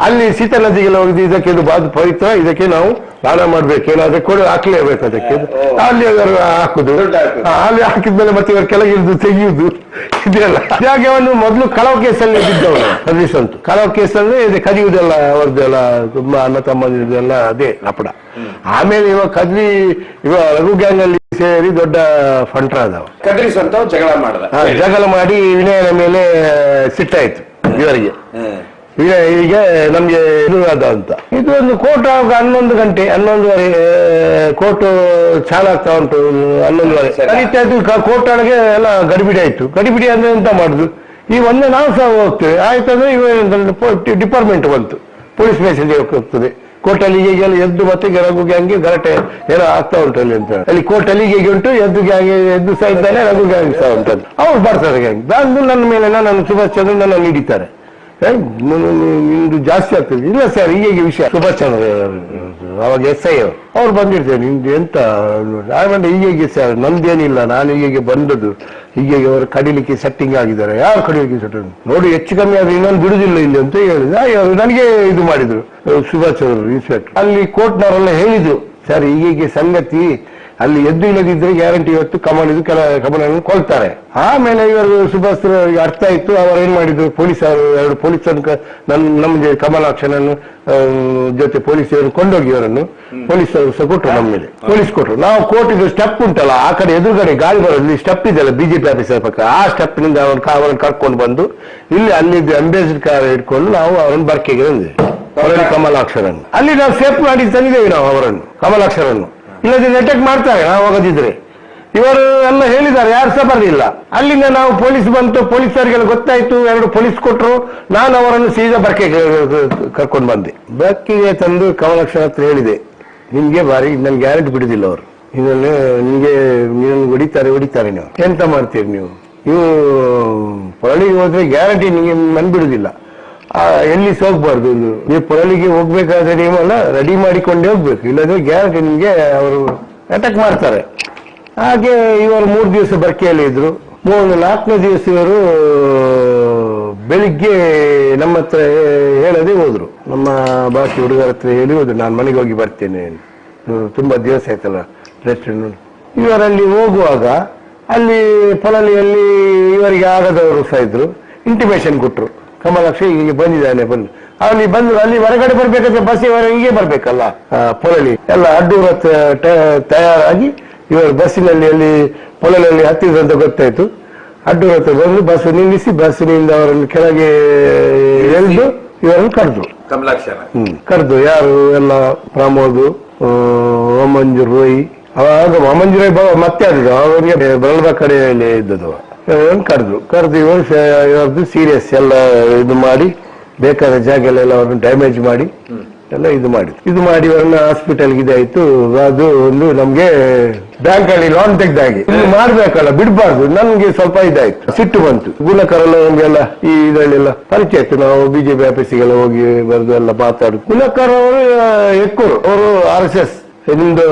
ಅಲ್ಲಿ ಸೀತಾ ನದಿಗೆಲ್ಲ ಹೋಗುದು ಇದಕ್ಕೆ ಇದು ಬಾದು ಪವಿತ್ರ ಇದಕ್ಕೆ ನಾವು ಸ್ನಾನ ಮಾಡ್ಬೇಕು ಏನಾದ್ರೆ ಕೊಡು ಹಾಕ್ಲೇಬೇಕು ಅದಕ್ಕೆ ಅಲ್ಲಿ ಹಾಕುದು ಅಲ್ಲಿ ಹಾಕಿದ್ಮೇಲೆ ಮತ್ತೆ ಇವರು ಕೆಳಗಿಳಿದು ತೆಗೆಯುವುದು ಇದೆಲ್ಲ ಜಾಗವನ್ನು ಮೊದಲು ಕಳವು ಕೇಸಲ್ಲಿ ಬಿದ್ದವರು ಸರ್ವಿಸ್ ಅಂತೂ ಕಳವು ಕೇಸಲ್ಲಿ ಇದು ಕದಿಯುವುದೆಲ್ಲ ಅವ್ರದ್ದೆಲ್ಲ ತುಂಬಾ ಅಣ್ಣ ತಮ್ಮದಿದೆಲ್ಲ ಅದೇ ಅಪಡ ಆಮೇಲೆ ಇವಾಗ ಇವಾಗ ರಘು ಗ್ಯಾಂಗ್ ಅಲ್ಲಿ ಸೇರಿ ದೊಡ್ಡ ಫಂಟ್ರ ಅದಾವ ಕದ್ರಿ ಸ್ವಂತ ಜಗಳ ಮಾಡ್ದ ಜಗಳ ಮಾಡಿ ವಿನಯನ ಮೇಲೆ ಸಿಟ್ಟಾಯ್ತು ಇವರಿಗೆ ಈಗ ನಮ್ಗೆ ಇದು ಅದ ಅಂತ ಇದು ಒಂದು ಕೋರ್ಟ್ 11 ಗಂಟೆ 11:30 ಕೋರ್ಟ್ ಚಾಲು ಆಗ್ತಾ ಉಂಟು 11:30 ಕರೀತಾ ಇದ್ದು ಕೋರ್ಟ್ ಒಳಗೆ ಎಲ್ಲ ಗಡಿಬಿಡಿ ಆಯ್ತು ಗಡಿಬಿಡಿ ಅಂದ್ರೆ ಎಂತ ಮಾಡುದು ಈ ಒಂದೇ ನಾವು ಸಹ ಹೋಗ್ತೇವೆ ಆಯ್ತಂದ್ರೆ ಇವ ಡಿಪಾರ್ಟ್ಮೆಂಟ್ ಬಂತು ಪೊಲೀಸ್ ಮೆಸೇಜ್ ಹೋಗ್ತದೆ ಕೋರ್ಟ್ ಅಲ್ಲಿ ಈಗೆಲ್ಲ ಎದ್ದು ಮತ್ತೆ ರಘು ಗ್ಯಾಂಗ್ಗೆ ಗಲಾಟೆ ಏನೋ ಆಗ್ತಾ ಉಂಟು ಅಲ್ಲಿ ಅಂತ ಅಲ್ಲಿ ಕೋರ್ಟ್ ಅಲ್ಲಿ ಈಗ ಉಂಟು ಎದ್ದು ಗ್ಯಾಂಗ್ ಎದ್ದು ಸಹ ಇದ್ದಾನೆ ರಘು ಗ್ಯಾಂಗ್ ಸಹ ಉಂಟು ಅವ್ರು ಬರ್ತಾರೆ ಗ್ಯಾಂಗ್ ಬಂದು ನನ್ನ ಮೇಲೆ ನನ್ನ ಸುಭಾಷ್ ಚಂದ್ರ ನನ್ನ ಹಿಡಿತಾರೆ ನಿಮ್ದು ಜಾಸ್ತಿ ಆಗ್ತದೆ ಇಲ್ಲ ಸರ್ ಹೀಗೆ ವಿಷಯ ಸುಭಾಷ್ ಚಂದ್ರ ಅವಾಗ SI ಅವ್ರು ಬಂದಿರ್ತೇವೆ ನಿಮ್ದು ಎಂತ ಆಮೇಲೆ ಹೀಗೆ ಸರ್ ನಮ್ದೇನಿಲ್ಲ ನಾನು ಹೀಗೆ ಬಂದದ್ದು ಹೀಗೆ ಅವರು ಕಡಿಲಿಕ್ಕೆ ಸೆಟ್ಟಿಂಗ್ ಆಗಿದ್ದಾರೆ ಯಾರು ಕಡಿಲಿಕ್ಕೆ ಸೆಟ್ಟಿಂಗ್ ನೋಡಿ ಹೆಚ್ಚು ಕಮ್ಮಿ ಆದ್ರೆ ಇನ್ನೊಂದು ಬಿಡುದಿಲ್ಲ ಇಲ್ಲಿ ಅಂತ ಹೇಳಿದ್ರೆ ನನಗೆ ಇದು ಮಾಡಿದ್ರು ಸುಭಾಷ್ ಚಂದ್ರ ಇನ್ಸ್ಪೆಕ್ಟರ್ ಅಲ್ಲಿ ಕೋರ್ಟ್ನವರೆಲ್ಲ ಹೇಳಿದ್ರು ಸರ್ ಹೀಗೆ ಸಂಗತಿ ಅಲ್ಲಿ ಎದ್ದು ಇಲ್ಲದಿದ್ರೆ ಗ್ಯಾರಂಟಿ ಇವತ್ತು ಕಮಲನ್ನು ಕೊಲ್ತಾರೆ ಆಮೇಲೆ ಇವರು ಸುಭಾಷ್ ಅರ್ಥ ಆಯ್ತು ಅವರು ಏನ್ ಮಾಡಿದ್ರು ಪೊಲೀಸರು 2 ಪೊಲೀಸರು ನಮ್ಗೆ ಕಮಲಾಕ್ಷನನ್ನು ಜೊತೆ ಪೊಲೀಸರು ಕೊಂಡೋಗಿ ಅವರನ್ನು ಪೊಲೀಸರು ಸಹ ಕೊಟ್ಟರು ನಮ್ಮ ಮೇಲೆ ಪೊಲೀಸ್ ಕೊಟ್ಟರು ನಾವು ಕೋರ್ಟಿಗೆ ಸ್ಟೆಪ್ ಉಂಟಲ್ಲ ಆ ಕಡೆ ಎದುರುಗಡೆ ಗಾಳಿ ಬರೋದು ಸ್ಟೆಪ್ ಇದೆಯಲ್ಲ ಬಿಜೆಪಿ ಆಫೀಸರ್ ಪಕ್ಕ ಆ ಸ್ಟೆಪ್ ನಿಂದ ಅವರನ್ನು ಕರ್ಕೊಂಡು ಬಂದು ಇಲ್ಲಿ ಅಲ್ಲಿದ್ದು ಅಂಬೇಸಿಡರ್ ಕಾರ್ ಇಟ್ಕೊಂಡು ನಾವು ಅವರನ್ನು ಬರ್ಕೆಗೆ ಬಂದಿದೆ ಅವರಲ್ಲಿ ಕಮಲಾಕ್ಷರನ್ನು ಅಲ್ಲಿ ನಾವು ಸೇಫ್ ಮಾಡಿ ತಂದಿದ್ದೇವೆ ನಾವು ಅವರನ್ನು ಕಮಲಾಕ್ಷರನ್ನು ಇಲ್ಲದಿದ್ರೆ ಅಟ್ಯಾಕ್ ಮಾಡ್ತಾರೆ ನಾವು ಹೋಗದಿದ್ರೆ ಇವರು ಎಲ್ಲ ಹೇಳಿದ್ದಾರೆ ಯಾರು ಸಹ ಬರಲಿಲ್ಲ ಅಲ್ಲಿಂದ ನಾವು ಪೊಲೀಸ್ ಬಂತು ಪೊಲೀಸರಿಗೆಲ್ಲ ಗೊತ್ತಾಯ್ತು 2 ಪೊಲೀಸ್ ಕೊಟ್ಟರು ನಾನು ಅವರನ್ನು ಸೀದಾ ಬರ್ಕೆಗೆ ಕರ್ಕೊಂಡು ಬಂದೆ ಬರ್ಕೆಗೆ ತಂದು ಕಮಲಾಕ್ಷರ ಹತ್ರ ಹೇಳಿದೆ ನಿಮ್ಗೆ ಬಾರಿ ನನ್ ಗ್ಯಾರಂಟಿ ಬಿಡುದಿಲ್ಲ ಅವರು ಇದನ್ನು ನಿಮ್ಗೆ ನೀನು ಹೊಡಿತಾರೆ ನೀವು ಎಂತ ಮಾಡ್ತೀರಿ ನೀವು ಪೊರಳಿಗೆ ಹೋದ್ರೆ ಗ್ಯಾರಂಟಿ ನಿಮಗೆ ಮನ್ ಬಿಡುದಿಲ್ಲ ಎಲ್ಲಿ ಹೋಗ್ಬಾರ್ದು ನೀವು ಪೊರಳಿಗೆ ಹೋಗ್ಬೇಕಾದ್ರೆ ನೀವೆಲ್ಲ ರೆಡಿ ಮಾಡಿಕೊಂಡೇ ಹೋಗ್ಬೇಕು ಇಲ್ಲದ್ರೆ ಗ್ಯಾರಂಟಿ ನಿಮ್ಗೆ ಅವರು ಅಟ್ಯಾಕ್ ಮಾಡ್ತಾರೆ ಹಾಗೆ ಇವರು 3 ದಿವಸ ಬರ್ಕೆಯಲ್ಲಿ ಇದ್ರು 4ನೇ ದಿವಸ ಇವರು ಬೆಳಿಗ್ಗೆ ನಮ್ಮ ಹತ್ರ ಹೇಳದೆ ಹೋದ್ರು ನಮ್ಮ ಬಾಕಿ ಹುಡುಗರ ಹತ್ರ ಹೇಳಿ ಹೋದ್ರು ನಾನು ಮನೆಗೆ ಹೋಗಿ ಬರ್ತೇನೆ ತುಂಬಾ ದಿವಸ ಆಯ್ತಲ್ಲ ರೆಸ್ಟ್ ಇವರಲ್ಲಿ ಹೋಗುವಾಗ ಅಲ್ಲಿ ಪೊಳಲಿಯಲ್ಲಿ ಇವರಿಗೆ ಆಗದವರು ಸಹ ಇದ್ರು ಇಂಟಿಮೇಷನ್ ಕೊಟ್ರು ಕಮಲಾಕ್ಷ ಹೀಗೆ ಬಂದಿದ್ದಾನೆ ಅಲ್ಲಿ ಹೊರಗಡೆ ಬರ್ಬೇಕಾದ್ರೆ ಬಸ್ ಹೀಗೆ ಬರ್ಬೇಕಲ್ಲ ಪೊಳಲಿ ಎಲ್ಲ ಅಡ್ಡೂರ ತಯಾರಾಗಿ ಇವರು ಬಸ್ಸಿನಲ್ಲಿ ಅಲ್ಲಿ ಪೊಳಲಲ್ಲಿ ಹತ್ತಿದ್ರು ಅಂತ ಗೊತ್ತಾಯ್ತು ಅಡ್ಡೂರ ಹತ್ರ ಬಂದು ಬಸ್ ನಿಲ್ಲಿಸಿ ಬಸ್ಸಿನಿಂದ ಅವರನ್ನು ಕೆಳಗೆ ಎಳೆದು ಇವರನ್ನು ಕರೆದ್ರು ಕಮಲಾಕ್ಷರ ಕರೆದು ಯಾರು ಎಲ್ಲ ಪ್ರಮೋದ್ ಓಮಂಜು ರೋಯಿ ಅವಾಗ ಓಮಂಜು ರೋಯ್ ಮತ್ತೆ ಆಡಿದ್ರು ಅವರಿಗೆ ಬರಲ್ಬ ಕಡೆಯಲ್ಲಿ ಇದ್ದದು ಕರೆದು ಇವರದ್ದು ಸೀರಿಯಸ್ ಎಲ್ಲ ಇದು ಮಾಡಿ ಬೇಕಾದ ಜಾಗ ಎಲ್ಲ ಅವ್ರನ್ನ ಡ್ಯಾಮೇಜ್ ಮಾಡಿ ಎಲ್ಲ ಇದು ಮಾಡಿ ಇವರನ್ನ ಹಾಸ್ಪಿಟಲ್ಗೆ ಇದಾಯ್ತು ಅದು ಒಂದು ನಮ್ಗೆ ಬ್ಯಾಂಕ್ ಅಲ್ಲಿ ಲೋನ್ ತೆಗ್ದಾಗಿ ಮಾಡ್ಬೇಕಲ್ಲ ಬಿಡ್ಬಾರ್ದು ನಮ್ಗೆ ಸ್ವಲ್ಪ ಇದಾಯ್ತು ಸಿಟ್ಟು ಬಂತು ಗುಣಕರೆಲ್ಲ ನಮ್ಗೆಲ್ಲ ಈ ಇದರಲ್ಲೆಲ್ಲ ಪರಿಚಯ ಆಯ್ತು ನಾವು ಬಿಜೆಪಿ ಆಫೀಸಿಗೆಲ್ಲ ಹೋಗಿ ಬರೆದು ಎಲ್ಲ ಮಾತಾಡುದು ಗುಣಕರ್ ಅವರು ಎಕ್ಕೂರು ಅವರು RSS ನಿಮ್ದು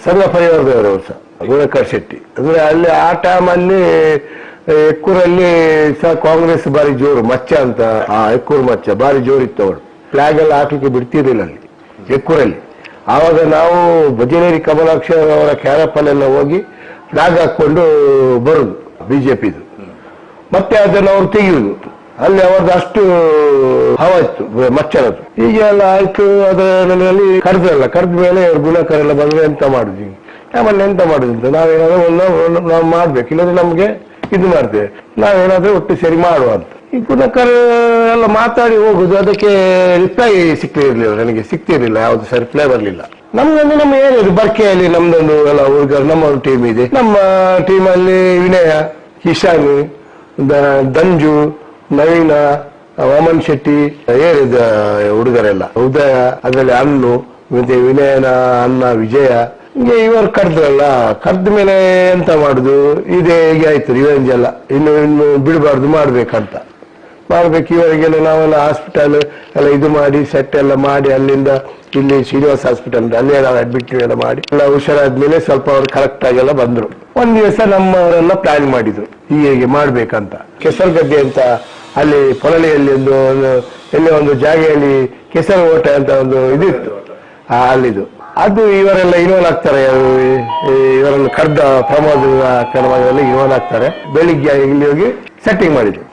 ಸಂಘ ಪರಿವಾರದವರು ಸಹ ಗುಣಕರ್ ಶೆಟ್ಟಿ ಅಂದ್ರೆ ಅಲ್ಲಿ ಆ ಟೈಮಲ್ಲಿ ಎಕ್ಕೂರಲ್ಲಿ ಸಹ ಕಾಂಗ್ರೆಸ್ ಬಾರಿ ಜೋರು ಮಚ್ಚ ಅಂತ ಎಕ್ಕೂರು ಮಚ್ಚ ಬಾರಿ ಜೋರಿತ್ತು ಅವರು ಫ್ಲಾಗ್ ಎಲ್ಲ ಹಾಕ್ಲಿಕ್ಕೆ ಬಿಡ್ತಿರ್ಲಿಲ್ಲ ಅಲ್ಲಿ ಎಕ್ಕೂರಲ್ಲಿ ಆವಾಗ ನಾವು ಭಜನೇರಿ ಕಮಲಾಕ್ಷರ ಅವರ ಕ್ಯಾರಪ್ಪಲ್ಲೆಲ್ಲ ಹೋಗಿ ಫ್ಲಾಗ್ ಹಾಕೊಂಡು ಬರುದು ಬಿಜೆಪಿದು ಮತ್ತೆ ಅದನ್ನು ಅವ್ರು ತೆಗೆಯುವುದು ಅಲ್ಲಿ ಅವ್ರದ್ದು ಅಷ್ಟು ಹವಾಯ್ತು ಮಚ್ಚರದು ಹೀಗೆಲ್ಲ ಆಯ್ತು ಅದರಲ್ಲಿ ಕರೆದ ಮೇಲೆ ಅವ್ರ ಗುಣಕರೆಲ್ಲ ಬಂದ್ರೆ ಎಂತ ಮಾಡುದು ಆಮೇಲೆ ಎಂತ ಮಾಡುದು ಅಂತ ನಾವೇನಾದ್ರೂ ನಾವು ಮಾಡ್ಬೇಕು ಇಲ್ಲದ್ರೆ ನಮ್ಗೆ ಇದು ಮಾಡ್ತೇವೆ ನಾವೇನಾದ್ರೂ ಒಟ್ಟು ಸರಿ ಮಾಡುವ ಅಂತ ಈ ಗುಣಕರ್ ಎಲ್ಲ ಮಾತಾಡಿ ಹೋಗುದು ಅದಕ್ಕೆ ರಿಪ್ಲೈ ಸಿಕ್ತಿರ್ಲಿಲ್ಲ ನನಗೆ ಸಿಕ್ತಿರ್ಲಿಲ್ಲ ಯಾವ್ದು ಸಹ ರಿಪ್ಲೈ ಬರ್ಲಿಲ್ಲ ನಮ್ಗೊಂದು ನಮ್ಮ ಏನಿದೆ ಬರ್ಕೆಯಲ್ಲಿ ನಮ್ದೊಂದು ಎಲ್ಲ ಹುಡುಗರು ನಮ್ಮ ಟೀಮ್ ಇದೆ ನಮ್ಮ ಟೀಮಲ್ಲಿ ವಿನಯ ಕಿಶಾನ್ ದಂಜು ನವೀನ ವಾಮನ್ ಶೆಟ್ಟಿ ಏರಿದ ಹುಡುಗರೆಲ್ಲ ಉದಯ ಅದರಲ್ಲಿ ಅನ್ನು ಮತ್ತೆ ವಿನಯನ ಅನ್ನ ವಿಜಯ ಹಿಂಗೆ ಇವರು ಕರೆದ್ರಲ್ಲ ಕರೆದ ಮೇಲೆ ಎಂತ ಮಾಡುದು ಇದೇ ಹೀಗೆ ಆಯ್ತು ರಿವೆಂಜ್ ಎಲ್ಲ ಇನ್ನು ಬಿಡಬಾರ್ದು ಮಾಡ್ಬೇಕಂತ ಮಾಡ್ಬೇಕು. ಇವರಿಗೆಲ್ಲ ನಾವೆಲ್ಲ ಹಾಸ್ಪಿಟಲ್ ಎಲ್ಲ ಇದು ಮಾಡಿ ಸೆಟ್ ಎಲ್ಲ ಮಾಡಿ ಅಲ್ಲಿಂದ ಇಲ್ಲಿ ಶ್ರೀನಿವಾಸ ಹಾಸ್ಪಿಟಲ್ ಅಲ್ಲೇ ನಾವು ಅಡ್ಮಿಟ್ ಎಲ್ಲ ಮಾಡಿ ಎಲ್ಲ ಹುಷಾರಾದ್ಮೇಲೆ ಸ್ವಲ್ಪ ಅವ್ರು ಕರೆಕ್ಟ್ ಆಗೆಲ್ಲ ಬಂದ್ರು. ಒಂದ್ ದಿವಸ ನಮ್ಮವರೆಲ್ಲ ಪ್ಲಾನ್ ಮಾಡಿದ್ರು ಹೀಗೆ ಮಾಡ್ಬೇಕಂತ. ಕೆಸರು ಗದ್ದೆ ಅಂತ ಅಲ್ಲಿ ಪೊಳಲಿಯಲ್ಲಿ ಎಲ್ಲೇ ಒಂದು ಜಾಗೆಯಲ್ಲಿ ಕೆಸರು ಓಟ ಅಂತ ಒಂದು ಇದಿತ್ತು ಅಲ್ಲಿದು. ಅದು ಇವರೆಲ್ಲ ಇನ್ವಾಲ್ವ್ ಆಗ್ತಾರೆ, ಇವರನ್ನು ಕರೆದ ಪ್ರಮೋದ ಕ್ರಮದಲ್ಲಿ ಇನ್ವಾಲ್ವ್ ಆಗ್ತಾರೆ. ಬೆಳಿಗ್ಗೆ ಇಲ್ಲಿ ಹೋಗಿ ಸೆಟ್ಟಿಂಗ್ ಮಾಡಿದ್ರು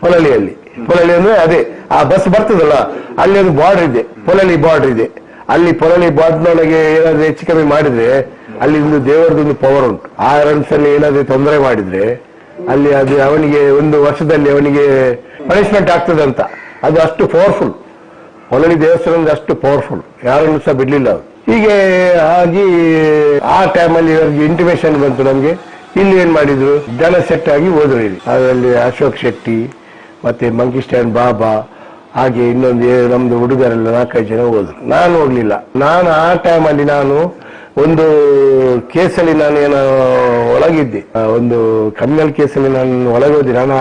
ಪೊಳಲಿ ಅಂದ್ರೆ ಅದೇ ಆ ಬಸ್ ಬರ್ತದಲ್ಲ ಅಲ್ಲಿ ಒಂದು ಬಾರ್ಡರ್ ಇದೆ, ಪೊಳಲಿ ಬಾರ್ಡರ್ ಇದೆ. ಅಲ್ಲಿ ಪೊಳಲಿ ಬಾರ್ಡರ್ನೊಳಗೆ ಏನಾದ್ರು ಹೆಚ್ಚು ಕಮ್ಮಿ ಮಾಡಿದ್ರೆ ಅಲ್ಲಿ ಒಂದು ದೇವರದೊಂದು ಪವರ್ ಉಂಟು. ಆ ರನ್ಸ್ ಅಲ್ಲಿ ಏನಾದ್ರು ತೊಂದರೆ ಮಾಡಿದ್ರೆ ಅಲ್ಲಿ ಅದು ಅವನಿಗೆ ಒಂದು ವರ್ಷದಲ್ಲಿ ಅವನಿಗೆ ಪನಿಷ್ಮೆಂಟ್ ಆಗ್ತದಂತ. ಅದು ಅಷ್ಟು ಪವರ್ಫುಲ್, ಪೊಳಲಿ ದೇವಸ್ಥಾನ ಅಷ್ಟು ಪವರ್ಫುಲ್, ಯಾರನ್ನು ಸಹ ಬಿಡ್ಲಿಲ್ಲ ಅವರು. ಹೀಗೆ ಆಗಿ ಆ ಟೈಮಲ್ಲಿ ಇವರಿಗೆ ಇಂಟಿಮೇಷನ್ ಬಂತು ನಮ್ಗೆ. ಇಲ್ಲಿ ಏನ್ ಮಾಡಿದ್ರು, ಜನ ಸೆಟ್ ಆಗಿ ಹೋದ್ರು ಇಲ್ಲಿ. ಅದರಲ್ಲಿ ಅಶೋಕ್ ಶೆಟ್ಟಿ ಮತ್ತೆ ಮಂಕಿ ಸ್ಟ್ಯಾಂಡ್ ಬಾಬಾ ಹಾಗೆ ಇನ್ನೊಂದು ನಮ್ದು ಹುಡುಗರೆಲ್ಲ 4-5 ಜನ ಹೋದ್ರು. ನಾನು ಹೋಗ್ಲಿಲ್ಲ. ನಾನು ಆ ಟೈಮಲ್ಲಿ ನಾನು ಒಂದು ಕೇಸಲ್ಲಿ ನಾನು ಏನೋ ಒಳಗಿದ್ದೆ, ಒಂದು ಕ್ರಿಮಿನಲ್ ಕೇಸಲ್ಲಿ ನಾನು ಒಳಗೋದೆ. ನಾನು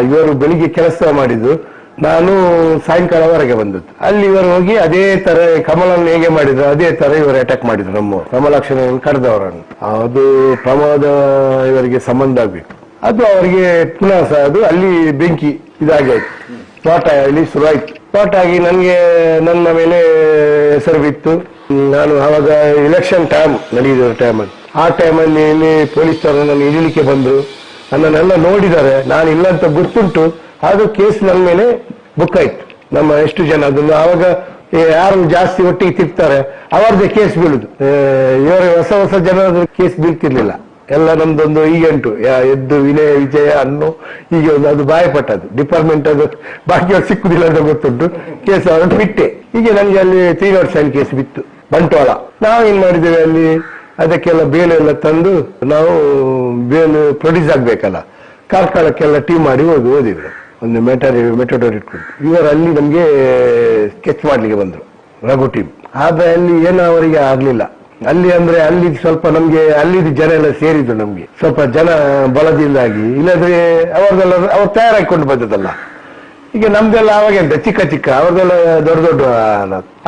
ಇವರು ಬೆಳಿಗ್ಗೆ ಕೆಲಸ ಮಾಡಿದ್ದು, ನಾನು ಸಾಯಂಕಾಲವರೆಗೆ ಬಂದದ್ದು. ಅಲ್ಲಿ ಇವರು ಹೋಗಿ ಅದೇ ತರ ಕಮಲನ್ನು ಹೇಗೆ ಮಾಡಿದ್ರು ಅದೇ ತರ ಇವರು ಅಟ್ಯಾಕ್ ಮಾಡಿದ್ರು ನಮ್ಮ ಕಮಲಾಕ್ಷನ ಕರೆದವರನ್ನು. ಅದು ಪ್ರಮಾದ ಇವರಿಗೆ ಸಂಬಂಧ ಆಗ್ಬೇಕು. ಅದು ಅವರಿಗೆ ಪುನಃ ಸಹ ಅದು ಅಲ್ಲಿ ಬೆಂಕಿ ಇದಾಗಿ ಆಯ್ತು, ತೋಟ ಅಲ್ಲಿ ಶುರುವಾಯ್ತು. ತೋಟ ಆಗಿ ನನಗೆ ನನ್ನ ಮೇಲೆ ಹೆಸರು ಬಿತ್ತು. ನಾನು ಆವಾಗ ಎಲೆಕ್ಷನ್ ಟೈಮ್ ನಡೆಯುವ ಟೈಮಲ್ಲಿ, ಆ ಟೈಮಲ್ಲಿ ಇಲ್ಲಿ ಪೊಲೀಸರು ನನ್ನ ಹಿಡಿಲಿಕ್ಕೆ ಬಂದ್ರು. ನನ್ನನ್ನೆಲ್ಲ ನೋಡಿದ್ದಾರೆ, ನಾನು ಇಲ್ಲ ಅಂತ ಗೊತ್ತುಂಟು. ಅದು ಕೇಸ್ ನನ್ನ ಮೇಲೆ ಬುಕ್ ಆಯ್ತು. ನಮ್ಮ ಎಷ್ಟು ಜನ ಅದನ್ನು ಆವಾಗ ಯಾರು ಜಾಸ್ತಿ ಒಟ್ಟಿಗೆ ತಿರ್ತಾರೆ ಅವರದ್ದೇ ಕೇಸ್ ಬೀಳುದು. ಇವರ ಹೊಸ ಜನ ಕೇಸ್ ಬೀಳ್ತಿರ್ಲಿಲ್ಲ. ಎಲ್ಲ ನಮ್ದೊಂದು ಈಗಂಟು ಎದ್ದು ವಿನಯ ವಿಜಯ ಅನ್ನೋ ಹೀಗೆ ಒಂದು ಅದು ಬಾಯಪಟ್ಟದ್ದು ಡಿಪಾರ್ಟ್ಮೆಂಟ್. ಅದು ಬಾಕಿಯವ್ರು ಸಿಕ್ಕುದಿಲ್ಲ ಅಂತ ಗೊತ್ತುಂಟು. ಕೇಸ್ ಅವರನ್ನು ಬಿಟ್ಟೆ. ಹೀಗೆ ನನಗೆ ಅಲ್ಲಿ 307 ಕೇಸ್ ಬಿತ್ತು ಬಂಟ್ವಾಳ. ನಾವೇನ್ ಮಾಡಿದ್ದೇವೆ, ಅಲ್ಲಿ ಅದಕ್ಕೆಲ್ಲ ಬೇಲೆಲ್ಲ ತಂದು ನಾವು ಬೇಲು ಪ್ರೊಡ್ಯೂಸ್ ಆಗ್ಬೇಕಲ್ಲ, ಕಾರ್ಕಳಕ್ಕೆಲ್ಲ ಟೀಮ್ ಮಾಡಿ ಓದಿದ್ರು. ಒಂದು ಮೆಟೋಡೋರ್ ಇಟ್ಕೊಂಡು ಇವರು ಅಲ್ಲಿ ನಮ್ಗೆ ಸ್ಕೆಚ್ ಮಾಡ್ಲಿಕ್ಕೆ ಬಂದ್ರು, ರಘು ಟೀಮ್. ಆದ್ರೆ ಅಲ್ಲಿ ಏನೋ ಅವರಿಗೆ ಆಗ್ಲಿಲ್ಲ. ಅಲ್ಲಿ ಅಂದ್ರೆ ಅಲ್ಲಿ ಸ್ವಲ್ಪ ನಮ್ಗೆ ಅಲ್ಲಿದ್ದು ಜನ ಎಲ್ಲ ಸೇರಿದ್ರು, ನಮ್ಗೆ ಸ್ವಲ್ಪ ಜನ ಬಲದಿಂದಾಗಿ. ಇಲ್ಲದ್ರೆ ಅವ್ರು ತಯಾರಾಗಿಕೊಂಡು ಬಂದದಲ್ಲ. ಈಗ ನಮ್ದೆಲ್ಲ ಅವಾಗ ಎಂತ ಚಿಕ್ಕ ಅವ್ರದೆಲ್ಲ ದೊಡ್ಡ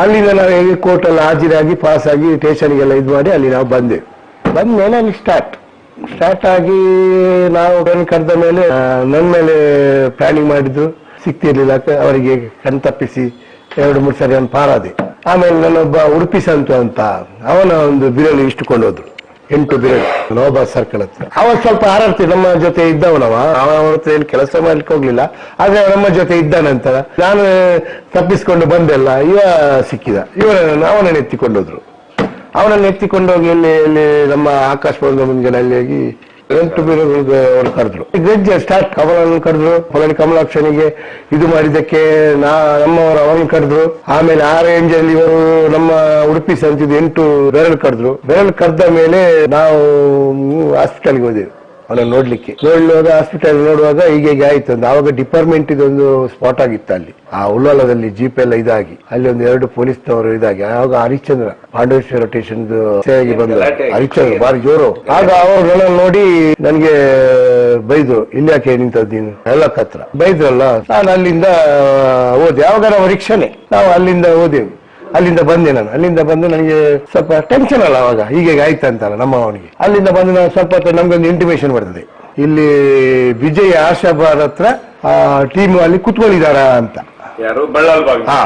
ಅಲ್ಲಿಂದ ನಾವು ಕೋರ್ಟ್ ಎಲ್ಲ ಹಾಜರಾಗಿ ಪಾಸ್ ಆಗಿ ಸ್ಟೇಷನ್ಗೆಲ್ಲ ಇದು ಮಾಡಿ ಅಲ್ಲಿ ನಾವು ಬಂದೆವು. ಬಂದ್ಮೇಲೆ ಅಲ್ಲಿ ಸ್ಟಾರ್ಟ್ ಆಗಿ ನಾವು ಕರೆದ ಮೇಲೆ ನನ್ನ ಮೇಲೆ ಪ್ಲಾನಿಂಗ್ ಮಾಡಿದ್ರು. ಸಿಕ್ತಿರ್ಲಿಲ್ಲ, ಅವರಿಗೆ ಕಣ್ತಪ್ಪಿಸಿ 2-3 ಸರಿ ಅವನು ಪಾರಾದೆ. ಆಮೇಲೆ ನನ್ನೊಬ್ಬ ಉಡುಪಿ ಸಂತು ಅಂತ ಅವನ ಒಂದು ಬಿರಳು ಇಷ್ಟುಕೊಂಡು ಹೋದ್ರು, 8 ಬಿರಳು ನೋಬಾಸ್ ಸರ್ಕಲ್ ಹತ್ರ. ಅವ ಸ್ವಲ್ಪ ಹಾರಾಡ್ತಿ ನಮ್ಮ ಜೊತೆ ಇದ್ದವನವ. ಅವನ ಹತ್ರ ಏನು ಕೆಲಸ ಮಾಡ್ಲಿಕ್ಕೆ ಹೋಗ್ಲಿಲ್ಲ, ಆದ್ರೆ ನಮ್ಮ ಜೊತೆ ಇದ್ದಾನಂತ. ನಾನು ತಪ್ಪಿಸ್ಕೊಂಡು ಬಂದೆಲ್ಲ. ಇವ ಸಿಕ್ಕಿದ, ಅವನನ್ನು ಎತ್ತಿಕೊಂಡೋದ್ರು. ಅವನನ್ನು ಎತ್ತಿಕೊಂಡೋಗಿ ಇಲ್ಲಿ ನಮ್ಮ ಆಕಾಶವಾಣಿ ಮುಂಜಾನೆ ಅಲ್ಲಿ ಹೋಗಿ 8 ಅವರು ಕರೆದ್ರು. ಗ್ರೇಜ್ ಸ್ಟಾರ್ಟ್ ಕಮಲನ್ನು ಕರೆದ್ರು. ಪೊಳಲಿ ಕಮಲಾಕ್ಷನಿಗೆ ಇದು ಮಾಡಿದ್ದಕ್ಕೆ ನಮ್ಮವರು ಅವರನ್ನು ಕರೆದ್ರು. ಆಮೇಲೆ ಆ ರೇಂಜ್ ಅಲ್ಲಿ ಇವರು ನಮ್ಮ ಉಡುಪಿ ಸಂತಿದ್ದು 8 ಬೆರಳು ಕರೆದ್ರು. ಬೆರಳು ಕರೆದ ಮೇಲೆ ನಾವು ಹಾಸ್ಪಿಟಲ್ಗೆ ಹೋದೆವು ಅವನನ್ನು ನೋಡ್ಲಿಕ್ಕೆ. ಹಾಸ್ಪಿಟಲ್ ನೋಡುವಾಗ ಹೀಗೆ ಆಯ್ತು ಅಂತ. ಆವಾಗ ಡಿಪಾರ್ಟ್ಮೆಂಟ್ ಇದೊಂದು ಸ್ಪಾಟ್ ಆಗಿತ್ತು ಅಲ್ಲಿ, ಆ ಉಳ್ಳಾಲದಲ್ಲಿ ಜೀಪ್ ಎಲ್ಲ ಇದಾಗಿ ಅಲ್ಲಿ ಒಂದು 2 ಪೊಲೀಸ್ನವರು ಇದಾಗಿ. ಆವಾಗ ಹರಿಶ್ಚಂದ್ರ ಪಾಂಡವೇಶ್ವರ ಸ್ಟೇಷನ್ ಬಂದ ಹರಿಶ್ಚಂದ್ರ ಬಾರಿ ಜೋರು. ಆಗ ಅವ್ರನ್ನೆಲ್ಲ ನೋಡಿ ನನ್ಗೆ ಬೈದ್ರು, ಇಲ್ಲಿ ಯಾಕೆ ನಿಂತದ್ದು ನೀನು ಎಲ್ಲ ಹತ್ರ ಬೈದ್ರಲ್ಲ. ನಾನು ಅಲ್ಲಿಂದ ಹೋದೆ. ಆವಾಗ ನಾವು ರಿಕ್ಷಾನೆ, ನಾವು ಅಲ್ಲಿಂದ ಹೋದೆವು. ಅಲ್ಲಿಂದ ಬಂದೆ ನಾನು. ಅಲ್ಲಿಂದ ಬಂದು ನನಗೆ ಸ್ವಲ್ಪ ಟೆನ್ಷನ್ ಅಲ್ಲ ಅವಾಗ, ಹೀಗೆ ಆಯ್ತಂತಲ್ಲ ನಮ್ಮ ಅವನಿಗೆ. ಅಲ್ಲಿಂದ ಬಂದು ನಾನು ಸ್ವಲ್ಪ ನಮ್ಗೊಂದು ಇಂಟಿಮೇಷನ್ ಬರ್ತದೆ, ಇಲ್ಲಿ ವಿಜಯ್ ಆಶಾಬಾದ್ ಹತ್ರ ಟೀಮ್ ಅಲ್ಲಿ ಕುತ್ಕೊಂಡಿದಾರ ಅಂತ. ಯಾರು ಬಳ್ಳಾಲ್ ಹಾ,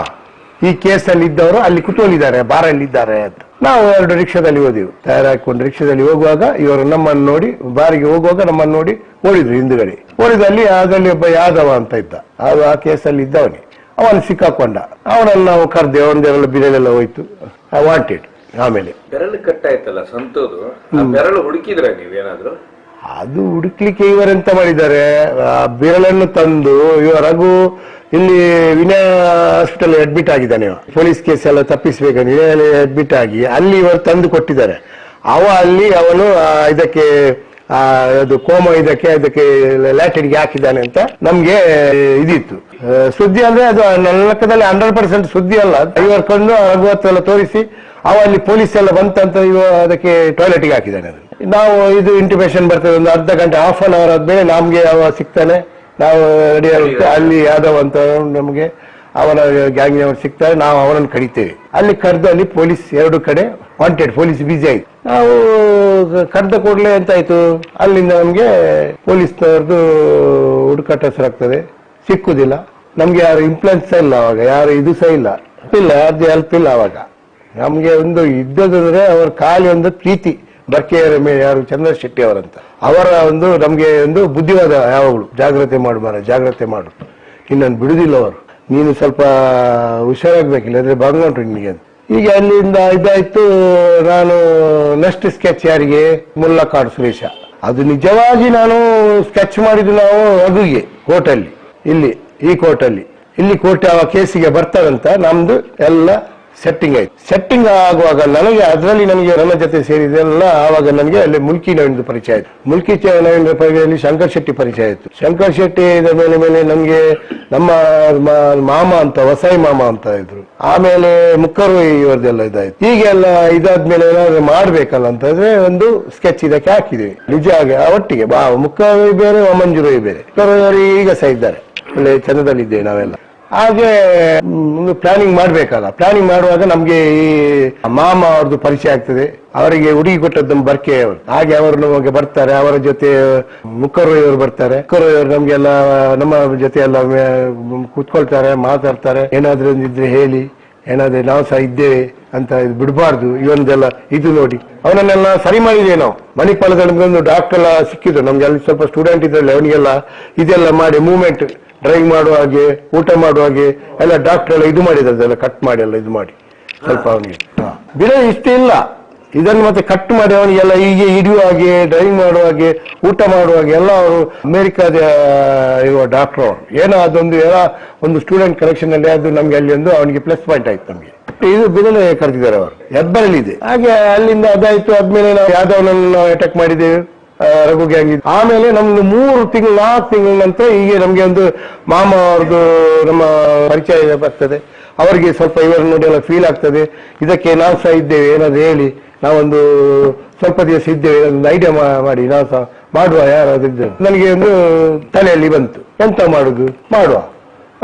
ಈ ಕೇಸ್ ಅಲ್ಲಿ ಇದ್ದವರು ಅಲ್ಲಿ ಕುತ್ಕೊಂಡಿದ್ದಾರೆ, ಬಾರಲ್ಲಿ ಇದ್ದಾರೆ ಅಂತ. ನಾವು 2 ರಿಕ್ಷಾದಲ್ಲಿ ಹೋದೆವು, ತಯಾರಾಕೊಂಡು ರಿಕ್ಷಾದಲ್ಲಿ ಹೋಗುವಾಗ ಇವರು ನಮ್ಮನ್ನು ನೋಡಿ, ಬಾರಿಗೆ ಹೋಗುವಾಗ ನಮ್ಮನ್ನು ನೋಡಿ ಓಡಿದ್ರು ಹಿಂದುಗಡೆ. ಓಡಿದಲ್ಲಿ ಅದರಲ್ಲಿ ಒಬ್ಬ ಯಾದವ ಅಂತ ಇದ್ದ, ಅದು ಆ ಕೇಸಲ್ಲಿ ಇದ್ದವನೇ. ಅವನು ಸಿಕ್ಕಾಕೊಂಡ. ಅವನನ್ನು ನಾವು ಕರೆದೆ, ಅವನದೆಲ್ಲ ಬಿರಲೆಲ್ಲ ಹೋಯ್ತು, ವಾಂಟೆಡ್. ಆಮೇಲೆ ಬೆರಳು ಕಟ್ಟಾಯ್ತಲ್ಲ ಸಂತೋದು, ಬೆರಳು ಹುಡುಕಿದ್ರ ನೀವೇನಾದ್ರು? ಅದು ಹುಡುಕ್ಲಿಕ್ಕೆ ಇವರೆಂತ ಮಾಡಿದ್ದಾರೆ, ಬಿರಳನ್ನು ತಂದು ರಘು ಇಲ್ಲಿ ವಿನಯ ಹಾಸ್ಪಿಟಲ್ ಅಡ್ಮಿಟ್ ಆಗಿದ್ದಾನೆ. ಪೊಲೀಸ್ ಕೇಸ್ ಎಲ್ಲ ತಪ್ಪಿಸ್ಬೇಕು ವಿನಯಲ್ಲಿ ಅಡ್ಮಿಟ್ ಆಗಿ ಅಲ್ಲಿ ಇವರು ತಂದು ಕೊಟ್ಟಿದ್ದಾರೆ. ಅವನು ಇದಕ್ಕೆ ಅದು ಕೋಮ ಅದಕ್ಕೆ ಲ್ಯಾಟಿನ್ಗೆ ಹಾಕಿದ್ದಾನೆ ಅಂತ ನಮ್ಗೆ ಇದಿತ್ತು ಸುದ್ದಿ. ಅಂದ್ರೆ ಅದು ನನ್ನ ಲೆಕ್ಕದಲ್ಲಿ 100% ಸುದ್ದಿ ಅಲ್ಲ. ಇವರು ಕೊಂಡು ರಘುವತ್ತೆಲ್ಲ ತೋರಿಸಿ ಅಲ್ಲಿ ಪೊಲೀಸ್ ಎಲ್ಲ ಬಂತಂತ ಅದಕ್ಕೆ ಟಾಯ್ಲೆಟ್ಗೆ ಹಾಕಿದ್ದಾನೆ. ನಾವು ಇದು ಇಂಟಿಮೇಷನ್ ಬರ್ತದೆ, ಒಂದು ಅರ್ಧ ಗಂಟೆ 1/2 hour ಆದ್ಮೇಲೆ ನಮ್ಗೆ ಸಿಗ್ತಾನೆ. ನಾವು ರೆಡಿ ಆಗುತ್ತೆ. ಅಲ್ಲಿ ಯಾದವ್ ಅಂತ ನಮಗೆ ಅವನ ಗ್ಯಾಂಗ್ನವರು ಸಿಗ್ತಾರೆ, ನಾವು ಅವನನ್ನು ಕಡಿತೇವೆ. ಅಲ್ಲಿ ಕರೆದು ಅಲ್ಲಿ ಪೊಲೀಸ್ 2 ಕಡೆ ವಾಂಟೆಡ್, ಪೊಲೀಸ್ ಬಿಸಿ ಆಯ್ತು. ನಾವು ಕರೆದ ಕೂಡಲೇ ಎಂತಾಯ್ತು, ಅಲ್ಲಿಂದ ನಮ್ಗೆ ಪೊಲೀಸ್ನವ್ರದ್ದು ಹುಡುಕಾಟ ಹೆಸರಾಗ್ತದೆ, ಸಿಕ್ಕುದಿಲ್ಲ ನಮ್ಗೆ. ಯಾರು ಇಂಪ್ಲೂಯೆನ್ಸ್ ಇಲ್ಲ ಅವಾಗ, ಯಾರು ಇದು ಸಹ ಇಲ್ಲ, ಅದು ಹೆಲ್ಪ್ ಇಲ್ಲ ಅವಾಗ ನಮ್ಗೆ. ಒಂದು ಇದ್ದದಂದ್ರೆ ಅವ್ರ ಖಾಲಿ ಒಂದು ಪ್ರೀತಿ ಬರ್ಕೆಯವರ ಮೇಲೆ, ಯಾರು ಚಂದ್ರ ಶೆಟ್ಟಿ ಅವರಂತ, ಅವರ ಒಂದು ನಮ್ಗೆ ಒಂದು ಬುದ್ಧಿವಾದ ಯಾವಾಗಲೂ, ಜಾಗ್ರತೆ ಜಾಗ್ರತೆ ಮಾಡು, ಇನ್ನೊಂದು ಬಿಡುದಿಲ್ಲ ಅವರು, ನೀನು ಸ್ವಲ್ಪ ಹುಷಾರಾಗ್ಬೇಕಿಲ್ಲ ಅಂದ್ರೆ ಬಂದ್ಕೊಂಡ್ರು ನಿನಗೆ ಅಂತ. ಈಗ ಅಲ್ಲಿಂದ ಇದಾಯ್ತು. ನಾನು ನೆಕ್ಸ್ಟ್ ಸ್ಕೆಚ್ ಯಾರಿಗೆ, ಮುಲ್ಲಕಾಡು ಸುರೇಶ. ಅದು ನಿಜವಾಗಿ ನಾನು ಸ್ಕೆಚ್ ಮಾಡಿದ್ದು ನಾವು ರಘುಗೆ ಕೋರ್ಟಲ್ಲಿ, ಈ ಕೋರ್ಟಲ್ಲಿ, ಇಲ್ಲಿ ಕೋರ್ಟ್ ಯಾವ ಕೇಸಿಗೆ ಬರ್ತಾರಂತ ನಮ್ದು ಎಲ್ಲ ಸೆಟ್ಟಿಂಗ್ ಆಯ್ತು. ಸೆಟ್ಟಿಂಗ್ ಆಗುವಾಗ ಅದರಲ್ಲಿ ನನಗೆ ನನ್ನ ಜೊತೆ ಸೇರಿದೆಲ್ಲ ಆವಾಗ ನನಗೆ ಅಲ್ಲಿ ಮುಲ್ಕಿ ನವೀನ್ ಪರಿಚಯ ಆಯ್ತು. ಮುಲ್ಕಿ ನವೀನ್ ಪರಿಚಯದಲ್ಲಿ ಶಂಕರ್ ಶೆಟ್ಟಿ ಪರಿಚಯ ಆಯ್ತು. ಶಂಕರ್ ಶೆಟ್ಟಿ ಮೇಲೆ ನಮ್ಗೆ ನಮ್ಮ ಮಾಮ ಅಂತ, ವಸಾಯಿ ಮಾಮ ಅಂತ ಇದ್ರು. ಆಮೇಲೆ ಮುಕ್ಕರು ಇವರದೆಲ್ಲ ಇದಾಯ್ತು. ಹೀಗೆಲ್ಲ ಇದಾದ್ಮೇಲೆ ಏನಾದ್ರು ಮಾಡ್ಬೇಕಲ್ಲ ಅಂತಂದ್ರೆ ಒಂದು ಸ್ಕೆಚ್ ಇದಕ್ಕೆ ಹಾಕಿದ್ವಿ. ನಿಜ ಆಗಿ ಒಟ್ಟಿಗೆ ಮುಕ್ಕರು ಬೇರೆ, ಮಂಜುರು ಬೇರೆ, ಈಗ ಸಹ ಇದ್ದಾರೆ, ಒಳ್ಳೆ ಚಂದದಲ್ಲಿದ್ದೇವೆ ನಾವೆಲ್ಲ. ಹಾಗೆ ಒಂದು ಪ್ಲಾನಿಂಗ್ ಮಾಡ್ಬೇಕಲ್ಲ. ಪ್ಲಾನಿಂಗ್ ಮಾಡುವಾಗ ನಮ್ಗೆ ಈ ಮಾಮ ಅವ್ರದ್ದು ಪರಿಚಯ ಆಗ್ತದೆ. ಅವರಿಗೆ ಹುಡುಗಿ ಕೊಟ್ಟದ್ದು ನಮ್ಮ ಬರ್ಕೆ ಅವರು. ಹಾಗೆ ಅವರು ನಮಗೆ ಬರ್ತಾರೆ, ಅವರ ಜೊತೆ ಮುಕ್ಕರು ಇವರು ಬರ್ತಾರೆ. ಮುಕ್ಕರು ಇವರು ನಮ್ಗೆಲ್ಲ ನಮ್ಮ ಜೊತೆ ಎಲ್ಲ ಕೂತ್ಕೊಳ್ತಾರೆ, ಮಾತಾಡ್ತಾರೆ. ಏನಾದ್ರೂ ಒಂದಿದ್ರೆ ಹೇಳಿ, ಏನಾದ್ರೆ ನಾವು ಸಹ ಇದ್ದೇವೆ ಅಂತ ಬಿಡಬಾರ್ದು. ಇವನ್ದೆಲ್ಲ ಇದು ನೋಡಿ ಅವನನ್ನೆಲ್ಲ ಸರಿ ಮಾಡಿದ್ದೇವೆ ನಾವು. ಮಣಿಪಾಲದಲ್ಲಿ ಒಂದು ಡಾಕ್ಟರ್ ಎಲ್ಲ ಸಿಕ್ಕಿದ್ರು ನಮ್ಗೆ. ಅಲ್ಲಿ ಸ್ವಲ್ಪ ಸ್ಟೂಡೆಂಟ್ ಇದ್ರಲ್ಲಿ ಅವನಿಗೆಲ್ಲ ಇದೆಲ್ಲ ಮಾಡಿ ಮೂವ್ಮೆಂಟ್, ಡ್ರೈವ್ ಮಾಡುವ ಹಾಗೆ, ಊಟ ಮಾಡುವ ಹಾಗೆ ಎಲ್ಲ ಡಾಕ್ಟರ್ ಎಲ್ಲ ಇದು ಮಾಡಿದ್ರಲ್ಲ, ಕಟ್ ಮಾಡಿ ಎಲ್ಲ ಇದು ಮಾಡಿ ಸ್ವಲ್ಪ ಅವನಿಗೆ ಬಿಡ ಇಷ್ಟ ಇಲ್ಲ. ಇದನ್ನು ಮತ್ತೆ ಕಟ್ ಮಾಡಿ ಅವನಿಗೆಲ್ಲ ಹೀಗೆ ಹಿಡಿಯುವ ಹಾಗೆ, ಡ್ರೈವಿಂಗ್ ಮಾಡುವ ಹಾಗೆ, ಊಟ ಮಾಡುವ ಹಾಗೆ ಎಲ್ಲ ಅವರು ಅಮೆರಿಕಾದ ಇರುವ ಡಾಕ್ಟರ್ ಅವರು. ಏನೋ ಅದೊಂದು ಒಂದು ಸ್ಟೂಡೆಂಟ್ ಕಲೆಕ್ಷನ್ ಅಲ್ಲಿ ಅದು ನಮ್ಗೆ ಅಲ್ಲಿ ಒಂದು ಅವನಿಗೆ ಪ್ಲಸ್ ಪಾಯಿಂಟ್ ಆಯ್ತು ನಮ್ಗೆ. ಇದು ಬಿಡಲೆ ಕರೆದಿದ್ದಾರೆ ಅವರು, ಹೆಬ್ಬರಲ್ಲಿದೆ. ಹಾಗೆ ಅಲ್ಲಿಂದ ಅದಾಯ್ತು. ಆದ್ಮೇಲೆ ನಾವು ಯಾದವ್ನನ್ನು ಅಟ್ಯಾಕ್ ಮಾಡಿದ್ದೇವೆ, ರಘು ಗ್ಯಾಂಗ್. ಆಮೇಲೆ ನಮ್ದು 3 ತಿಂಗಳು 4 ತಿಂಗಳ ನಂತರ ಹೀಗೆ ನಮ್ಗೆ ಒಂದು ಮಾಮ ಅವ್ರದ್ದು ನಮ್ಮ ಪರಿಚಯ ಬರ್ತದೆ. ಅವರಿಗೆ ಸ್ವಲ್ಪ ಇವರು ನೋಡಿ ಎಲ್ಲ ಫೀಲ್ ಆಗ್ತದೆ, ಇದಕ್ಕೆ ನಾವು ಸಹ ಇದ್ದೇವೆ, ಏನಾದ್ರು ಹೇಳಿ ನಾವೊಂದು ಸ್ವಲ್ಪ ದಿವಸ ಇದ್ದೇವೆ, ಒಂದು ಐಡಿಯಾ ಮಾಡಿ ನಾವು ಸಹ ಮಾಡುವ ಯಾರಾದ್ರೂ ಇದ್ದೇವೆ. ನನಗೆ ಒಂದು ತಲೆಯಲ್ಲಿ ಬಂತು, ಎಂತ ಮಾಡುವ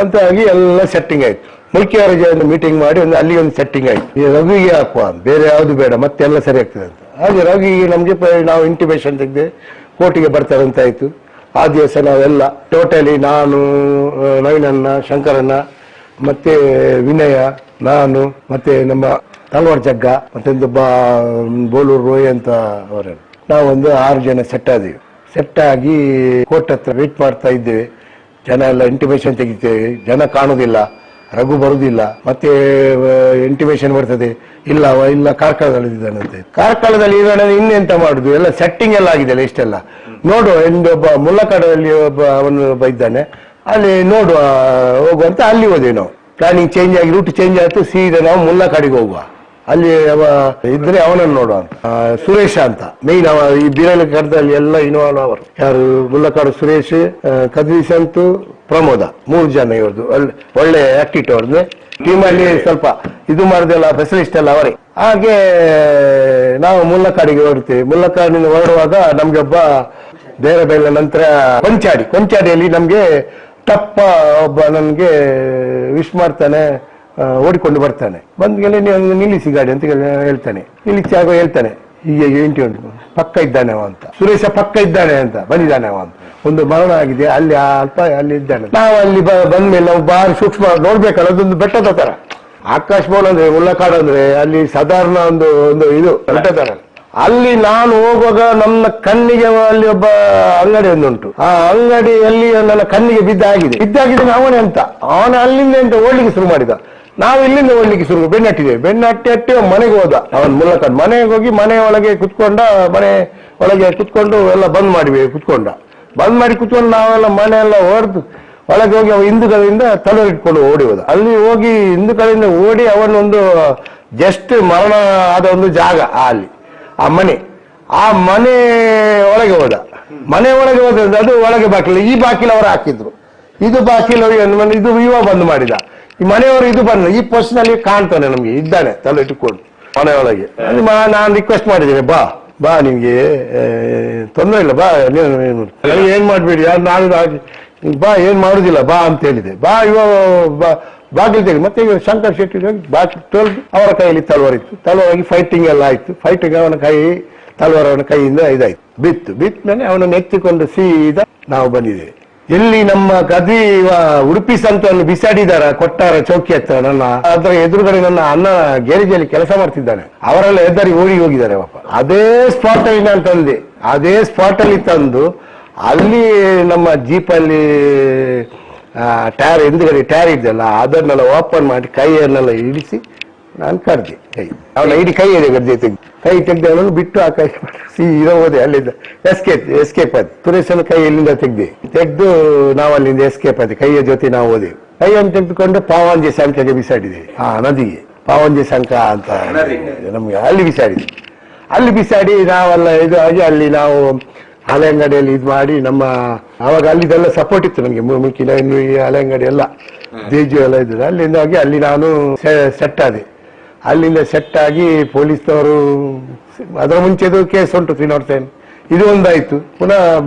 ಅಂತ ಆಗಿ ಎಲ್ಲ ಸೆಟ್ಟಿಂಗ್ ಆಯ್ತು. ಮುಖ್ಯವರ ಮೀಟಿಂಗ್ ಮಾಡಿ ಅಲ್ಲಿ ಒಂದು ಸೆಟ್ಟಿಂಗ್ ಆಯ್ತು. ಈ ರಘುಗೆ ಹಾಕುವ, ಬೇರೆ ಯಾವುದು ಬೇಡ, ಮತ್ತೆ ಎಲ್ಲ ಸರಿ ಆಗ್ತದೆ ಅಂತ. ಹಾಗೆ ರಘುಗೆ ನಮ್ಗೆ ನಾವು ಇಂಟಿಮೇಷನ್ ತೆಗೆದು ಕೋರ್ಟಿಗೆ ಬರ್ತಾರೆ ಅಂತ ಆಯ್ತು. ಆ ದಿವಸ ನಾವೆಲ್ಲ ಟೋಟಲಿ ನಾನು, ನವೀನಣ್ಣ, ಶಂಕರಣ್ಣ, ಮತ್ತೆ ವಿನಯ, ನಾನು, ಮತ್ತೆ ನಮ್ಮ ತಲ್ವಾರ್ ಜಗ್ಗ, ಮತ್ತೆ ಬೋಲೂರು ರೋಯ್ ಅಂತ ಅವರೆಲ್ಲ ನಾವೊಂದು 6 ಜನ ಸೆಟ್ ಆದೀವಿ. ಸೆಟ್ ಆಗಿ ಕೋರ್ಟ್ ಹತ್ರ ವೇಟ್ ಮಾಡ್ತಾ ಇದ್ದೇವೆ. ಜನ ಎಲ್ಲ ಇಂಟಿಮೇಷನ್ ತೆಗಿತೇವೆ, ಜನ ಕಾಣುದಿಲ್ಲ, ರಘು ಬರುದಿಲ್ಲ. ಮತ್ತೆ ಇಂಟಿಮೇಷನ್ ಬರ್ತದೆ, ಇಲ್ಲ ಕಾರ್ಕಳದಲ್ಲಿ ಇದ್ದಾನಂತೆ. ಕಾರ್ಕಳದಲ್ಲಿ ಇದ್ದಾನೆ, ಇನ್ನೆಂತ ಮಾಡುದು, ಎಲ್ಲ ಸೆಟ್ಟಿಂಗ್ ಎಲ್ಲ ಆಗಿದೆಯಲ್ಲ ಇಷ್ಟೆಲ್ಲ. ನೋಡುವ, ಒಬ್ಬ ಮುಲ್ಲಕಾಡಲ್ಲಿ ಅವನು ಇದ್ದಾನೆ, ಅಲ್ಲಿ ನೋಡುವ ಹೋಗುವಂತ ಅಲ್ಲಿ ಹೋದೆವು ನಾವು. ಪ್ಲಾನಿಂಗ್ ಚೇಂಜ್ ಆಗಿ ರೂಟ್ ಚೇಂಜ್ ಆಯ್ತು. ಸೀದಾ ನಾವು ಮುಲ್ಲಕಾಡಿಗೆ ಹೋಗುವ, ಅಲ್ಲಿ ಇದ್ರೆ ಅವನನ್ನು ನೋಡುವ ಅಂತ. ಸುರೇಶ ಅಂತ ಮೈನ್ ಅವ, ಈ ಬಿರಳ ಕಡದಲ್ಲಿ ಎಲ್ಲ ಇನ್ವಾಲ್ವ್ ಅವರು. ಯಾರು, ಮುಲ್ಲಕಾಡು ಸುರೇಶ್, ಕದ್ರಿಸಂತು, ಪ್ರಮೋದ, 3 ಜನ ಇವ್ರದ್ದು ಒಳ್ಳೆ ಆಕ್ಟಿವ್ ಅವ್ರದ್ದು. ಟೀಮಲ್ಲಿ ಸ್ವಲ್ಪ ಇದು ಮಾಡಿದೆಲ್ಲ ಸ್ಪೆಷಲಿಸ್ಟ್ ಎಲ್ಲ ಅವರೇ. ಹಾಗೆ ನಾವು ಮುಲ್ಲಕಾಡಿಗೆ ಹೊರಡ್ತೇವೆ. ಮುಲ್ಲಕಾಡಿನಿಂದ ಹೊರಡುವಾಗ ನಮ್ಗೆ ಒಬ್ಬ ಬೇರೆ ಬೇರೆ ನಂತರ ಕೊಂಚಾಡಿಯಲ್ಲಿ ನಮ್ಗೆ ತಪ್ಪ ಒಬ್ಬ ನನ್ಗೆ ವಿಶ್ ಮಾಡ್ತಾನೆ, ಓಡಿಕೊಂಡು ಬರ್ತಾನೆ. ಬಂದ್ಮೇಲೆ ನೀವು ನಿಲ್ಲಿಸಿ ಗಾಡಿ ಅಂತ ಹೇಳ್ತಾನೆ. ನಿಲ್ಲಿಸಿ ಆಗ ಹೇಳ್ತಾನೆ, ಹೀಗೆ 21 ಪಕ್ಕ ಇದ್ದಾನೆ ಅವ ಅಂತ, ಸುರೇಶ ಪಕ್ಕ ಇದ್ದಾನೆ ಅಂತ, ಬಂದಿದ್ದಾನೆ ಅವ ಅಂತ. ಒಂದು ಮರಣ ಆಗಿದೆ ಅಲ್ಲಿ, ಅಲ್ಲಿ ಇದ್ದಾನೆ. ನಾವು ಅಲ್ಲಿ ಬಂದ್ಮೇಲೆ ನಾವು ಬಾರಿ ಸೂಕ್ಷ್ಮ ನೋಡ್ಬೇಕಲ್ಲ, ಅದೊಂದು ಬೆಟ್ಟದ ತರ. ಆಕಾಶ ಭವನ ಅಂದ್ರೆ, ಮುಲ್ಲಕಾಡು ಅಂದ್ರೆ ಅಲ್ಲಿ ಸಾಧಾರಣ ಒಂದು ಇದು ಬೆಟ್ಟದ ತರ. ಅಲ್ಲಿ ನಾನು ಹೋಗುವಾಗ ನನ್ನ ಕಣ್ಣಿಗೆ ಅಲ್ಲಿ ಒಬ್ಬ ಅಂಗಡಿ ಒಂದುಂಟು. ಆ ಅಂಗಡಿಯಲ್ಲಿ ನನ್ನ ಕಣ್ಣಿಗೆ ಬಿದ್ದಾಗಿದೆ ಅವನೇ ಅಂತ. ಅವನ ಅಲ್ಲಿಂದ ಅಂತ ಓಡ್ಲಿಕ್ಕೆ ಶುರು ಮಾಡಿದ. ನಾವು ಇಲ್ಲಿಂದ ಓಡ್ಲಿಕ್ಕೆ ಶುರು, ಬೆನ್ನಟ್ಟಿ ಮನೆಗೆ ಹೋದ. ಅವನ್ ಮುಲ್ಲಕಾಡು ಮನೆಗೆ ಹೋಗಿ ಮನೆ ಒಳಗೆ ಕುತ್ಕೊಂಡು ಎಲ್ಲ ಬಂದ್ ಮಾಡಿ ಕುತ್ಕೊಂಡು ನಾವೆಲ್ಲ ಮನೆಯೆಲ್ಲ ಹೊಡೆದು ಒಳಗೆ ಹೋಗಿ ಅವ ಹಿಂದುಗಳಿಂದ ತಲೆ ಇಟ್ಕೊಂಡು ಓಡಿ ಹೋದ. ಅಲ್ಲಿ ಹೋಗಿ ಹಿಂದುಗಳಿಂದ ಓಡಿ ಅವನೊಂದು ಜಸ್ಟ್ ಮರಣ ಆದ ಒಂದು ಜಾಗ ಅಲ್ಲಿ, ಆ ಮನೆ ಒಳಗೆ ಹೋದ. ಮನೆ ಒಳಗೆ ಹೋದ್ರೆ ಅದು ಒಳಗೆ ಬಾಗಿಲು, ಈ ಬಾಗಿಲು ಅವರು ಹಾಕಿದ್ರು. ಇದು ಬಾಗಿಲು ಇದು ಇವ ಬಂದ್ ಮಾಡಿದ. ಈ ಮನೆಯವರು ಇದು ಬಂದ ಈ ಪೋಸ್ಟ್ ನಲ್ಲಿ ಕಾಣ್ತಾನೆ ನಮ್ಗೆ, ಇದ್ದಾನೆ ತಲೆ ಇಟ್ಟುಕೊಂಡು ಮನೆಯೊಳಗೆ. ನಾನು ರಿಕ್ವೆಸ್ಟ್ ಮಾಡಿದ್ದೇನೆ, ಬಾ ನಿಮ್ಗೆ ತೊಂದರೆ ಇಲ್ಲ, ಬಾ, ಏನ್ ಮಾಡ್ಬೇಡಿ, ಯಾರು ನಾಳೆ ಬಾ ಏನ್ ಮಾಡುದಿಲ್ಲ ಬಾ ಅಂತ ಹೇಳಿದೆ. ಬಾ ಬಾಗಿಲು ತೆಗೆದು ಮತ್ತೆ ಈಗ ಶಂಕರ್ ಶೆಟ್ಟಿ ಬಾಗಿಲು ತೊಳೆದು ಅವರ ಕೈಯಲ್ಲಿ ತಲ್ವಾರ್ ಇತ್ತು. ತಲ್ವಾರಾಗಿ ಫೈಟಿಂಗ್ ಎಲ್ಲ ಆಯ್ತು. ಫೈಟಿಂಗ್ ಅವನ ತಲ್ವಾರ ಅವನ ಕೈಯಿಂದ ಇದಾಯ್ತು. ಬಿತ್ತ ಮೇಲೆ ಅವನನ್ನು ಎತ್ತಿಕೊಂಡು ಸೀದಾ ನಾವು ಬಂದಿದ್ದೇವೆ. ಎಲ್ಲಿ ನಮ್ಮ ಗದಿ ಉಡುಪಿ ಸಂತವನ್ನು ಬಿಸಾಡಿದಾರ ಕೊಟ್ಟಾರ ಚೌಕಿ ಹತ್ರ. ಅದರ ಎದುರುಗಡೆ ನನ್ನ ಅಣ್ಣ ಗ್ಯಾರೇಜಲ್ಲಿ ಕೆಲಸ ಮಾಡ್ತಿದ್ದಾನೆ. ಅವರೆಲ್ಲ ಎದ್ದರಿ ಓಡಿ ಹೋಗಿದ್ದಾರೆ ಪಾಪ. ಅದೇ ಸ್ಪಾಟ್ ಅಲ್ಲಿ ನಾನು ತಂದೆ. ಅದೇ ಸ್ಪಾಟ್ ಅಲ್ಲಿ ತಂದು ಅಲ್ಲಿ ನಮ್ಮ ಜೀಪಲ್ಲಿ ಟೈರ್ ಹಿಂದ್ಗಡೆ ಟೈರ್ ಇದ್ದಲ್ಲ ಅದನ್ನೆಲ್ಲ ಓಪನ್ ಮಾಡಿ ಕೈಯನ್ನೆಲ್ಲ ಇಳಿಸಿ ನಾನು ಕರೆದೆ. ಅವನ ಇಡೀ ಕೈ ಇದೆ ಗದ್ದೆ ತೆಗೆದು ಕೈ ತೆಗ್ದು ಅವನನ್ನು ಬಿಟ್ಟು ಆ ಕೈ ಸೀದಾ ಹೋದೆ. ಅಲ್ಲಿಂದ ಎಸ್ಕೇಪ್ ಆದ. ಸುರೇಶನ ಕೈ ಎಲ್ಲಿಂದ ತೆಗ್ದು ನಾವು ಅಲ್ಲಿಂದ ಎಸ್ಕೇಪ್ ಆದ. ಕೈಯ ಜೊತೆ ನಾವು ಹೋದೆವು. ಕೈಯನ್ನು ತೆಗೆದುಕೊಂಡು ಪಾವಂಜೆ ಸಂಖ್ಯೆಗೆ ಬಿಸಾಡಿದೆ. ನದಿಗೆ ಪಾವಂಜೆ ಸಂಕ ಅಂತ ನಮ್ಗೆ ಅಲ್ಲಿ ಬಿಸಾಡಿದೆ. ಅಲ್ಲಿ ಬಿಸಾಡಿ ನಾವೆಲ್ಲ ಇದು ಆಗಿ ಅಲ್ಲಿ ನಾವು ಹಳೆ ಅಂಗಡಿಯಲ್ಲಿ ಇದು ಮಾಡಿ ನಮ್ಮ ಅವಾಗ ಅಲ್ಲಿದೆಲ್ಲ ಸಪೋರ್ಟ್ ಇತ್ತು ನಮಗೆ. ಮುಖ್ಯ ಹಳೆ ಅಂಗಡಿ ಎಲ್ಲ ದೇಜು ಎಲ್ಲ ಇದ್ದು ಅಲ್ಲಿಂದ ಹೋಗಿ ಅಲ್ಲಿ ನಾನು ಸೆಟ್ ಆದೆ. ಅಲ್ಲಿಂದ ಸೆಟ್ ಆಗಿ ಪೊಲೀಸ್ನವರು ಅದರ ಮುಂಚೆದು ಕೇಸ್ ಉಂಟು ತ್ರಿನೋಡ್ತೇನೆ. ಇದು ಒಂದಾಯ್ತು. ಪುನಃ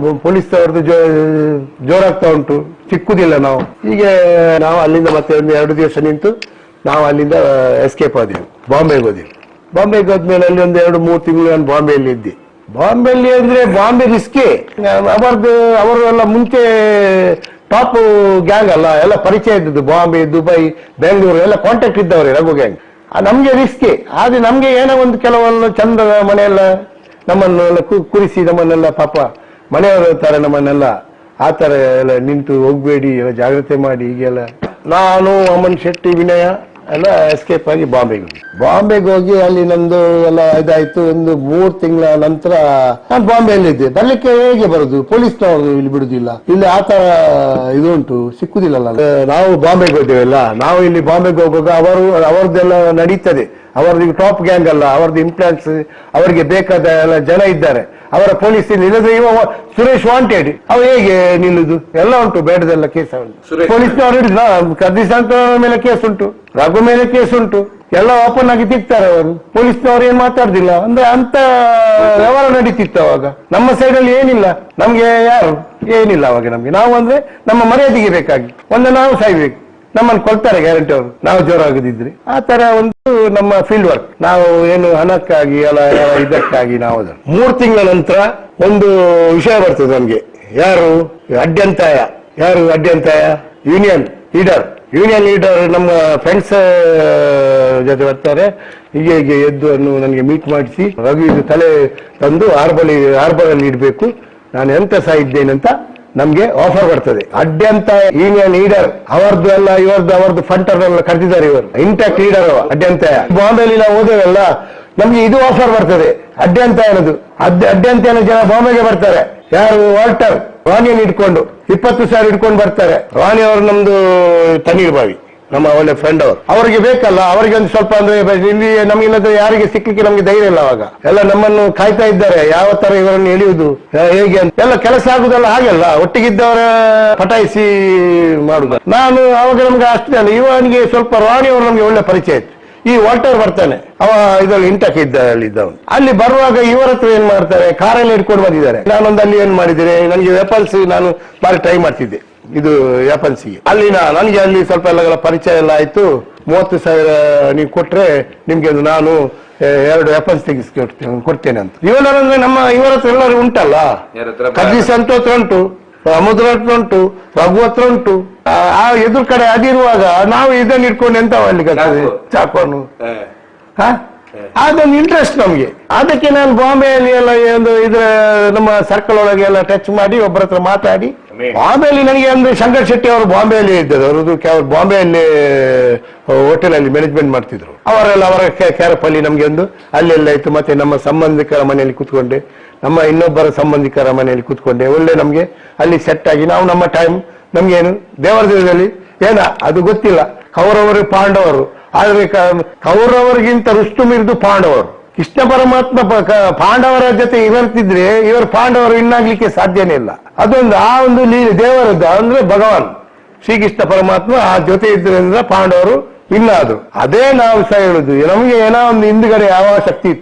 ಪೊಲೀಸ್ನವ್ರದ್ದು ಜೋರಾಗ್ತಾ ಉಂಟು. ಸಿಕ್ಕುದಿಲ್ಲ ನಾವು. ಹೀಗೆ ನಾವು ಅಲ್ಲಿಂದ ಮತ್ತೆ ಒಂದು 2 ದಿವಸ ನಿಂತು ನಾವು ಅಲ್ಲಿಂದ ಎಸ್ಕೇಪ್ ಆದೆವು. ಬಾಂಬೆಗೆ ಹೋದೆವು. ಬಾಂಬೆಗೆ ಹೋದ್ಮೇಲೆ ಅಲ್ಲಿ ಒಂದು 2-3 ತಿಂಗಳು ನಾನು ಬಾಂಬೆಯಲ್ಲಿ ಇದ್ದೆ. ಬಾಂಬೆಯಲ್ಲಿ ಅಂದ್ರೆ ಬಾಂಬೆ ರಿಸ್ಕೇ. ಅವರು ಎಲ್ಲ ಮುಂಚೆ ಟಾಪ್ ಗ್ಯಾಂಗ್ ಅಲ್ಲ, ಎಲ್ಲ ಪರಿಚಯ ಇದ್ದದ್ದು. ಬಾಂಬೆ, ದುಬೈ, ಬೆಂಗಳೂರು ಎಲ್ಲ ಕಾಂಟ್ಯಾಕ್ಟ್ ಇದ್ದವ್ರೆ ರಘು ಗ್ಯಾಂಗ್. ನಮ್ಗೆ ರಿಸ್ಕೇ. ಆದ್ರೆ ನಮ್ಗೆ ಏನೋ ಒಂದು ಕೆಲವೊಂದು ಚಂದದ ಮನೆಯೆಲ್ಲ ನಮ್ಮನ್ನೆಲ್ಲ ಕುರಿಸಿ ನಮ್ಮನ್ನೆಲ್ಲ ಪಾಪ ಮನೆಯವರು ಇರ್ತಾರೆ ನಮ್ಮನ್ನೆಲ್ಲ ಆ ತರ ಎಲ್ಲ ನಿಂತು ಹೋಗ್ಬೇಡಿ ಎಲ್ಲ ಜಾಗ್ರತೆ ಮಾಡಿ ಹೀಗೆಲ್ಲ. ನಾನು ಅಮನ್ ಶೆಟ್ಟಿ, ವಿನಯ ಎಲ್ಲ ಎಸ್ಕೇಪ್ ಆಗಿ ಬಾಂಬೆಗೆ ಹೋಗಿ ಅಲ್ಲಿ ನಂದು ಎಲ್ಲ ಇದಾಯ್ತು. ಒಂದು 3 ತಿಂಗಳ ನಂತರ ನಾನು ಬಾಂಬೆಯಲ್ಲಿದ್ದೆ. ಬರ್ಲಿಕ್ಕೆ ಹೇಗೆ ಬರುದು? ಪೊಲೀಸ್ನವರು ಇಲ್ಲಿ ಬಿಡುದಿಲ್ಲ. ಇಲ್ಲಿ ಆ ತರ ಇದು ಉಂಟು, ಸಿಕ್ಕುದಿಲ್ಲ. ನಾವು ಬಾಂಬೆಗೆ ಹೋದ್ದೇವಲ್ಲ. ನಾವು ಇಲ್ಲಿ ಬಾಂಬೆಗೆ ಹೋಗುವಾಗ ಅವರದ್ದೆಲ್ಲ ನಡೀತದೆ. ಅವರದ್ದು ಟಾಪ್ ಗ್ಯಾಂಗ್ ಅಲ್ಲ, ಅವರದ್ದು ಇನ್ಫ್ಲೂಯೆನ್ಸ್, ಅವರಿಗೆ ಬೇಕಾದ ಎಲ್ಲ ಜನ ಇದ್ದಾರೆ. ಅವರ ಪೊಲೀಸ್ ಇಲ್ಲದ್ರೆ ಇವ ಸುರೇಶ್ ವಾಂಟೆಡ್, ಅವ ಹೇಗೆ ನಿಲ್ಲುದು? ಎಲ್ಲ ಉಂಟು, ಬೇಡದೆಲ್ಲ ಕೇಸ್. ಪೊಲೀಸ್ನವರು ಹಿಡಿದ ಕದ್ದಿಸಂತ ಮೇಲೆ ಕೇಸ್ ಉಂಟು, ರಘು ಮೇಲೆ ಕೇಸ್ ಉಂಟು. ಎಲ್ಲ ಓಪನ್ ಆಗಿ ತಿಕ್ತಾರೆ ಅವರು. ಪೊಲೀಸ್ನವರು ಏನ್ ಮಾತಾಡುದಿಲ್ಲ. ಅಂದ್ರೆ ಅಂತ ವ್ಯವಹಾರ ನಡೀತಿತ್ತು ಅವಾಗ. ನಮ್ಮ ಸೈಡ್ ಅಲ್ಲಿ ಏನಿಲ್ಲ, ನಮ್ಗೆ ಯಾರು ಏನಿಲ್ಲ ಅವಾಗ. ನಮ್ಗೆ ನಾವು ಅಂದ್ರೆ ನಮ್ಮ ಮರ್ಯಾದೆಗೆ ಬೇಕಾಗಿ ನಾವು ಸಾಯ್ಬೇಕು. ನಮ್ಮನ್ನು ಕೊಲ್ತಾರೆ ಗ್ಯಾರಂಟಿ ಅವರು, ನಾವು ಜೋರಾಗದಿದ್ರೆ. ಆ ತರ ಒಂದು ನಮ್ಮ ಫೀಲ್ಡ್ ವರ್ಕ್. ನಾವು ಏನು ಹಣಕ್ಕಾಗಿ ಎಲ್ಲ ಇದಕ್ಕಾಗಿ ನಾವು 3 ತಿಂಗಳ ನಂತರ ಒಂದು ವಿಷಯ ಬರ್ತದೆ ನಮ್ಗೆ. ಯಾರು ಅಡ್ಯಂತಾಯ ಯೂನಿಯನ್ ಲೀಡರ್ ನಮ್ಮ ಫ್ರೆಂಡ್ಸ್ ಜೊತೆ ಬರ್ತಾರೆ. ಹೀಗೆ ಎದ್ದು ನನಗೆ ಮೀಟ್ ಮಾಡಿಸಿ ರಘು ಇದು ತಲೆ ತಂದು ಹಾರ್ಬರಲ್ಲಿ ಇಡಬೇಕು, ನಾನು ಎಂತ ಸಹ ಇದ್ದೇನಂತ ನಮ್ಗೆ ಆಫರ್ ಬರ್ತದೆ. ಅಡ್ಯಂತಾಯ ಯೂನಿಯನ್ ಲೀಡರ್ ಅವರದ್ದು ಫಂಟರ್ ಎಲ್ಲ ಕರೆದಿದ್ದಾರೆ. ಇವರು ಇಂಟ್ಯಾಕ್ಟ್ ಲೀಡರ್ ಅಡ್ಯಂತಾಯ. ಬಾಂಬೆಲಿ ನಾವು ಹೋದೇವಲ್ಲ, ನಮ್ಗೆ ಇದು ಆಫರ್ ಬರ್ತದೆ ಅಡ್ಯಂತಾಯನದು. ಅಡ್ಯಂತಾಯನ ಜನ ಬಾಂಬೆಗೆ ಬರ್ತಾರೆ. ಯಾರು? ವಾಲ್ಟರ್ ರಾಣಿಯನ್ನು ಇಟ್ಕೊಂಡು 20,000 ಇಟ್ಕೊಂಡು ಬರ್ತಾರೆ. ರಾಣಿ ಅವರು ನಮ್ದು ತಣ್ಣೀರ್ಬಾವಿ, ನಮ್ಮ ಒಳ್ಳೆ ಫ್ರೆಂಡ್ ಅವರು. ಅವರಿಗೆ ಬೇಕಲ್ಲ, ಅವರಿಗೆ ಒಂದು ಸ್ವಲ್ಪ ಅಂದ್ರೆ ಇಲ್ಲಿ ನಮಗಿಲ್ಲದ್ರೆ ಯಾರಿಗೆ ಸಿಕ್ಲಿಕ್ಕೆ ನಮ್ಗೆ ಧೈರ್ಯ ಇಲ್ಲ. ಅವಾಗ ಎಲ್ಲ ನಮ್ಮನ್ನು ಕಾಯ್ತಾ ಇದ್ದಾರೆ, ಯಾವ ತರ ಇವರನ್ನು ಎಳೆಯುವುದು ಹೇಗೆ ಅಂತ. ಎಲ್ಲ ಕೆಲಸ ಆಗುದಲ್ಲ ಹಾಗೆಲ್ಲ, ಒಟ್ಟಿಗಿದ್ದವರ ಪಟಾಯಿಸಿ ಮಾಡುದು. ನಾನು ಅವಾಗ ನಮ್ಗೆ ಅಷ್ಟೇ ಅಲ್ಲ, ಇವನಿಗೆ ಸ್ವಲ್ಪ ರಾಣಿ ಅವರು ನಮ್ಗೆ ಒಳ್ಳೆ ಪರಿಚಯ ಇತ್ತು. ಈ ವಾಲ್ಟರ್ ಬರ್ತಾನೆ, ಅವ ಇದರಲ್ಲಿ ಇಂಟಕ್ ಇದ್ದವನು. ಅಲ್ಲಿ ಬರುವಾಗ ಇವರ ಹತ್ರ ಏನ್ ಮಾಡ್ತಾರೆ, ಕಾರಲ್ಲಿ ಇಟ್ಕೊಂಡು ಬಂದಿದ್ದಾರೆ. ನಾನೊಂದು ಅಲ್ಲಿ ಏನ್ ಮಾಡಿದ್ದೇನೆ, ನನಗೆ ವೆಪನ್ಸ್ ನಾನು ಬಾರಿ ಟ್ರೈ ಮಾಡ್ತಿದ್ದೆ. ಇದು ವೆಪನ್ಸ್ಗೆ ಅಲ್ಲಿ ನನಗೆ ಅಲ್ಲಿ ಸ್ವಲ್ಪ ಎಲ್ಲ ಪರಿಚಯ ಎಲ್ಲ ಆಯ್ತು. 30,000 ನೀವು ಕೊಟ್ರೆ ನಿಮ್ಗೆ ನಾನು 2 ವೆಪನ್ಸ್ ಕೊಡ್ತೇನೆ ಅಂತ. ಇವನಂದ್ರೆ ನಮ್ಮ ಇವರ ಹತ್ರ ಎಲ್ಲರೂ ಉಂಟಲ್ಲ, ಕದ್ದಿ ಸಂತೋಷ ಉಂಟು, ಸಮುದ್ರ ಹತ್ರ ಉಂಟು, ರಘು ಹತ್ರ ಉಂಟು. ಆ ಎದುರು ಕಡೆ ಅದಿರುವಾಗ ನಾವು ಇದನ್ನ ಇಟ್ಕೊಂಡು ಎಂತ ಮಾಡ್ಲಿಕ್ಕೆ ಚಾಕೋನು. ಅದೊಂದು ಇಂಟ್ರೆಸ್ಟ್ ನಮ್ಗೆ. ಅದಕ್ಕೆ ನಾನು ಬಾಂಬೆಯಲ್ಲಿ ಎಲ್ಲ ಒಂದು ಇದ್ರ ನಮ್ಮ ಸರ್ಕಲ್ ಒಳಗೆ ಎಲ್ಲ ಟಚ್ ಮಾಡಿ ಒಬ್ಬರ ಹತ್ರ ಮಾತಾಡಿ. ಬಾಂಬೆಯಲ್ಲಿ ನನಗೆ ಅಂದ್ರೆ ಶಂಕರ್ ಶೆಟ್ಟಿ ಅವರು ಬಾಂಬೆಯಲ್ಲಿ ಇದ್ದದ್ದು. ಅವ್ರದ್ದು ಬಾಂಬೆಯಲ್ಲಿ ಹೋಟೆಲ್ ಅಲ್ಲಿ ಮ್ಯಾನೇಜ್ಮೆಂಟ್ ಮಾಡ್ತಿದ್ರು. ಅವರೆಲ್ಲ ಅವರ ಕ್ಯಾರಪಲ್ಲಿ ನಮ್ಗೆ ಒಂದು ಅಲ್ಲೆಲ್ಲ ಇತ್ತು. ಮತ್ತೆ ನಮ್ಮ ಸಂಬಂಧಿಕರ ಮನೆಯಲ್ಲಿ ಕೂತ್ಕೊಂಡೆ, ನಮ್ಮ ಇನ್ನೊಬ್ಬರ ಸಂಬಂಧಿಕರ ಮನೆಯಲ್ಲಿ ಕೂತ್ಕೊಂಡೆ. ಒಳ್ಳೆ ನಮ್ಗೆ ಅಲ್ಲಿ ಸೆಟ್ ಆಗಿ ನಾವು ನಮ್ಮ ಟೈಮ್ ನಮ್ಗೇನು ದೇವರದಲ್ಲಿ ಅದು ಗೊತ್ತಿಲ್ಲ. ಕೌರವರು ಪಾಂಡವರು, ಆದ್ರೆ ಕೌರವರಿಗಿಂತ ರುಸ್ತುಮಿರ್ದು ಪಾಂಡವರು. ಕೃಷ್ಣ ಪರಮಾತ್ಮ ಪಾಂಡವರ ಜೊತೆ ಇವರ್ತಿದ್ರೆ ಇವರು ಪಾಂಡವರು ಇನ್ನಾಗ್ಲಿಕ್ಕೆ ಸಾಧ್ಯನೇ ಇಲ್ಲ. ಅದೊಂದು ಆ ಒಂದು ಲೀಲೆ ದೇವರದ್ದು. ಅಂದ್ರೆ ಭಗವಾನ್ ಶ್ರೀಕೃಷ್ಣ ಪರಮಾತ್ಮ ಆ ಜೊತೆ ಇದ್ರಿಂದ ಪಾಂಡವರು ಇನ್ನಾದ್ರು. ಅದೇ ನಾವು ಸಹ ಹೇಳುದು, ನಮ್ಗೆ ಏನೋ ಒಂದು ಹಿಂದ್ಗಡೆ ಯಾವ ಶಕ್ತಿ ಇತ್ತು.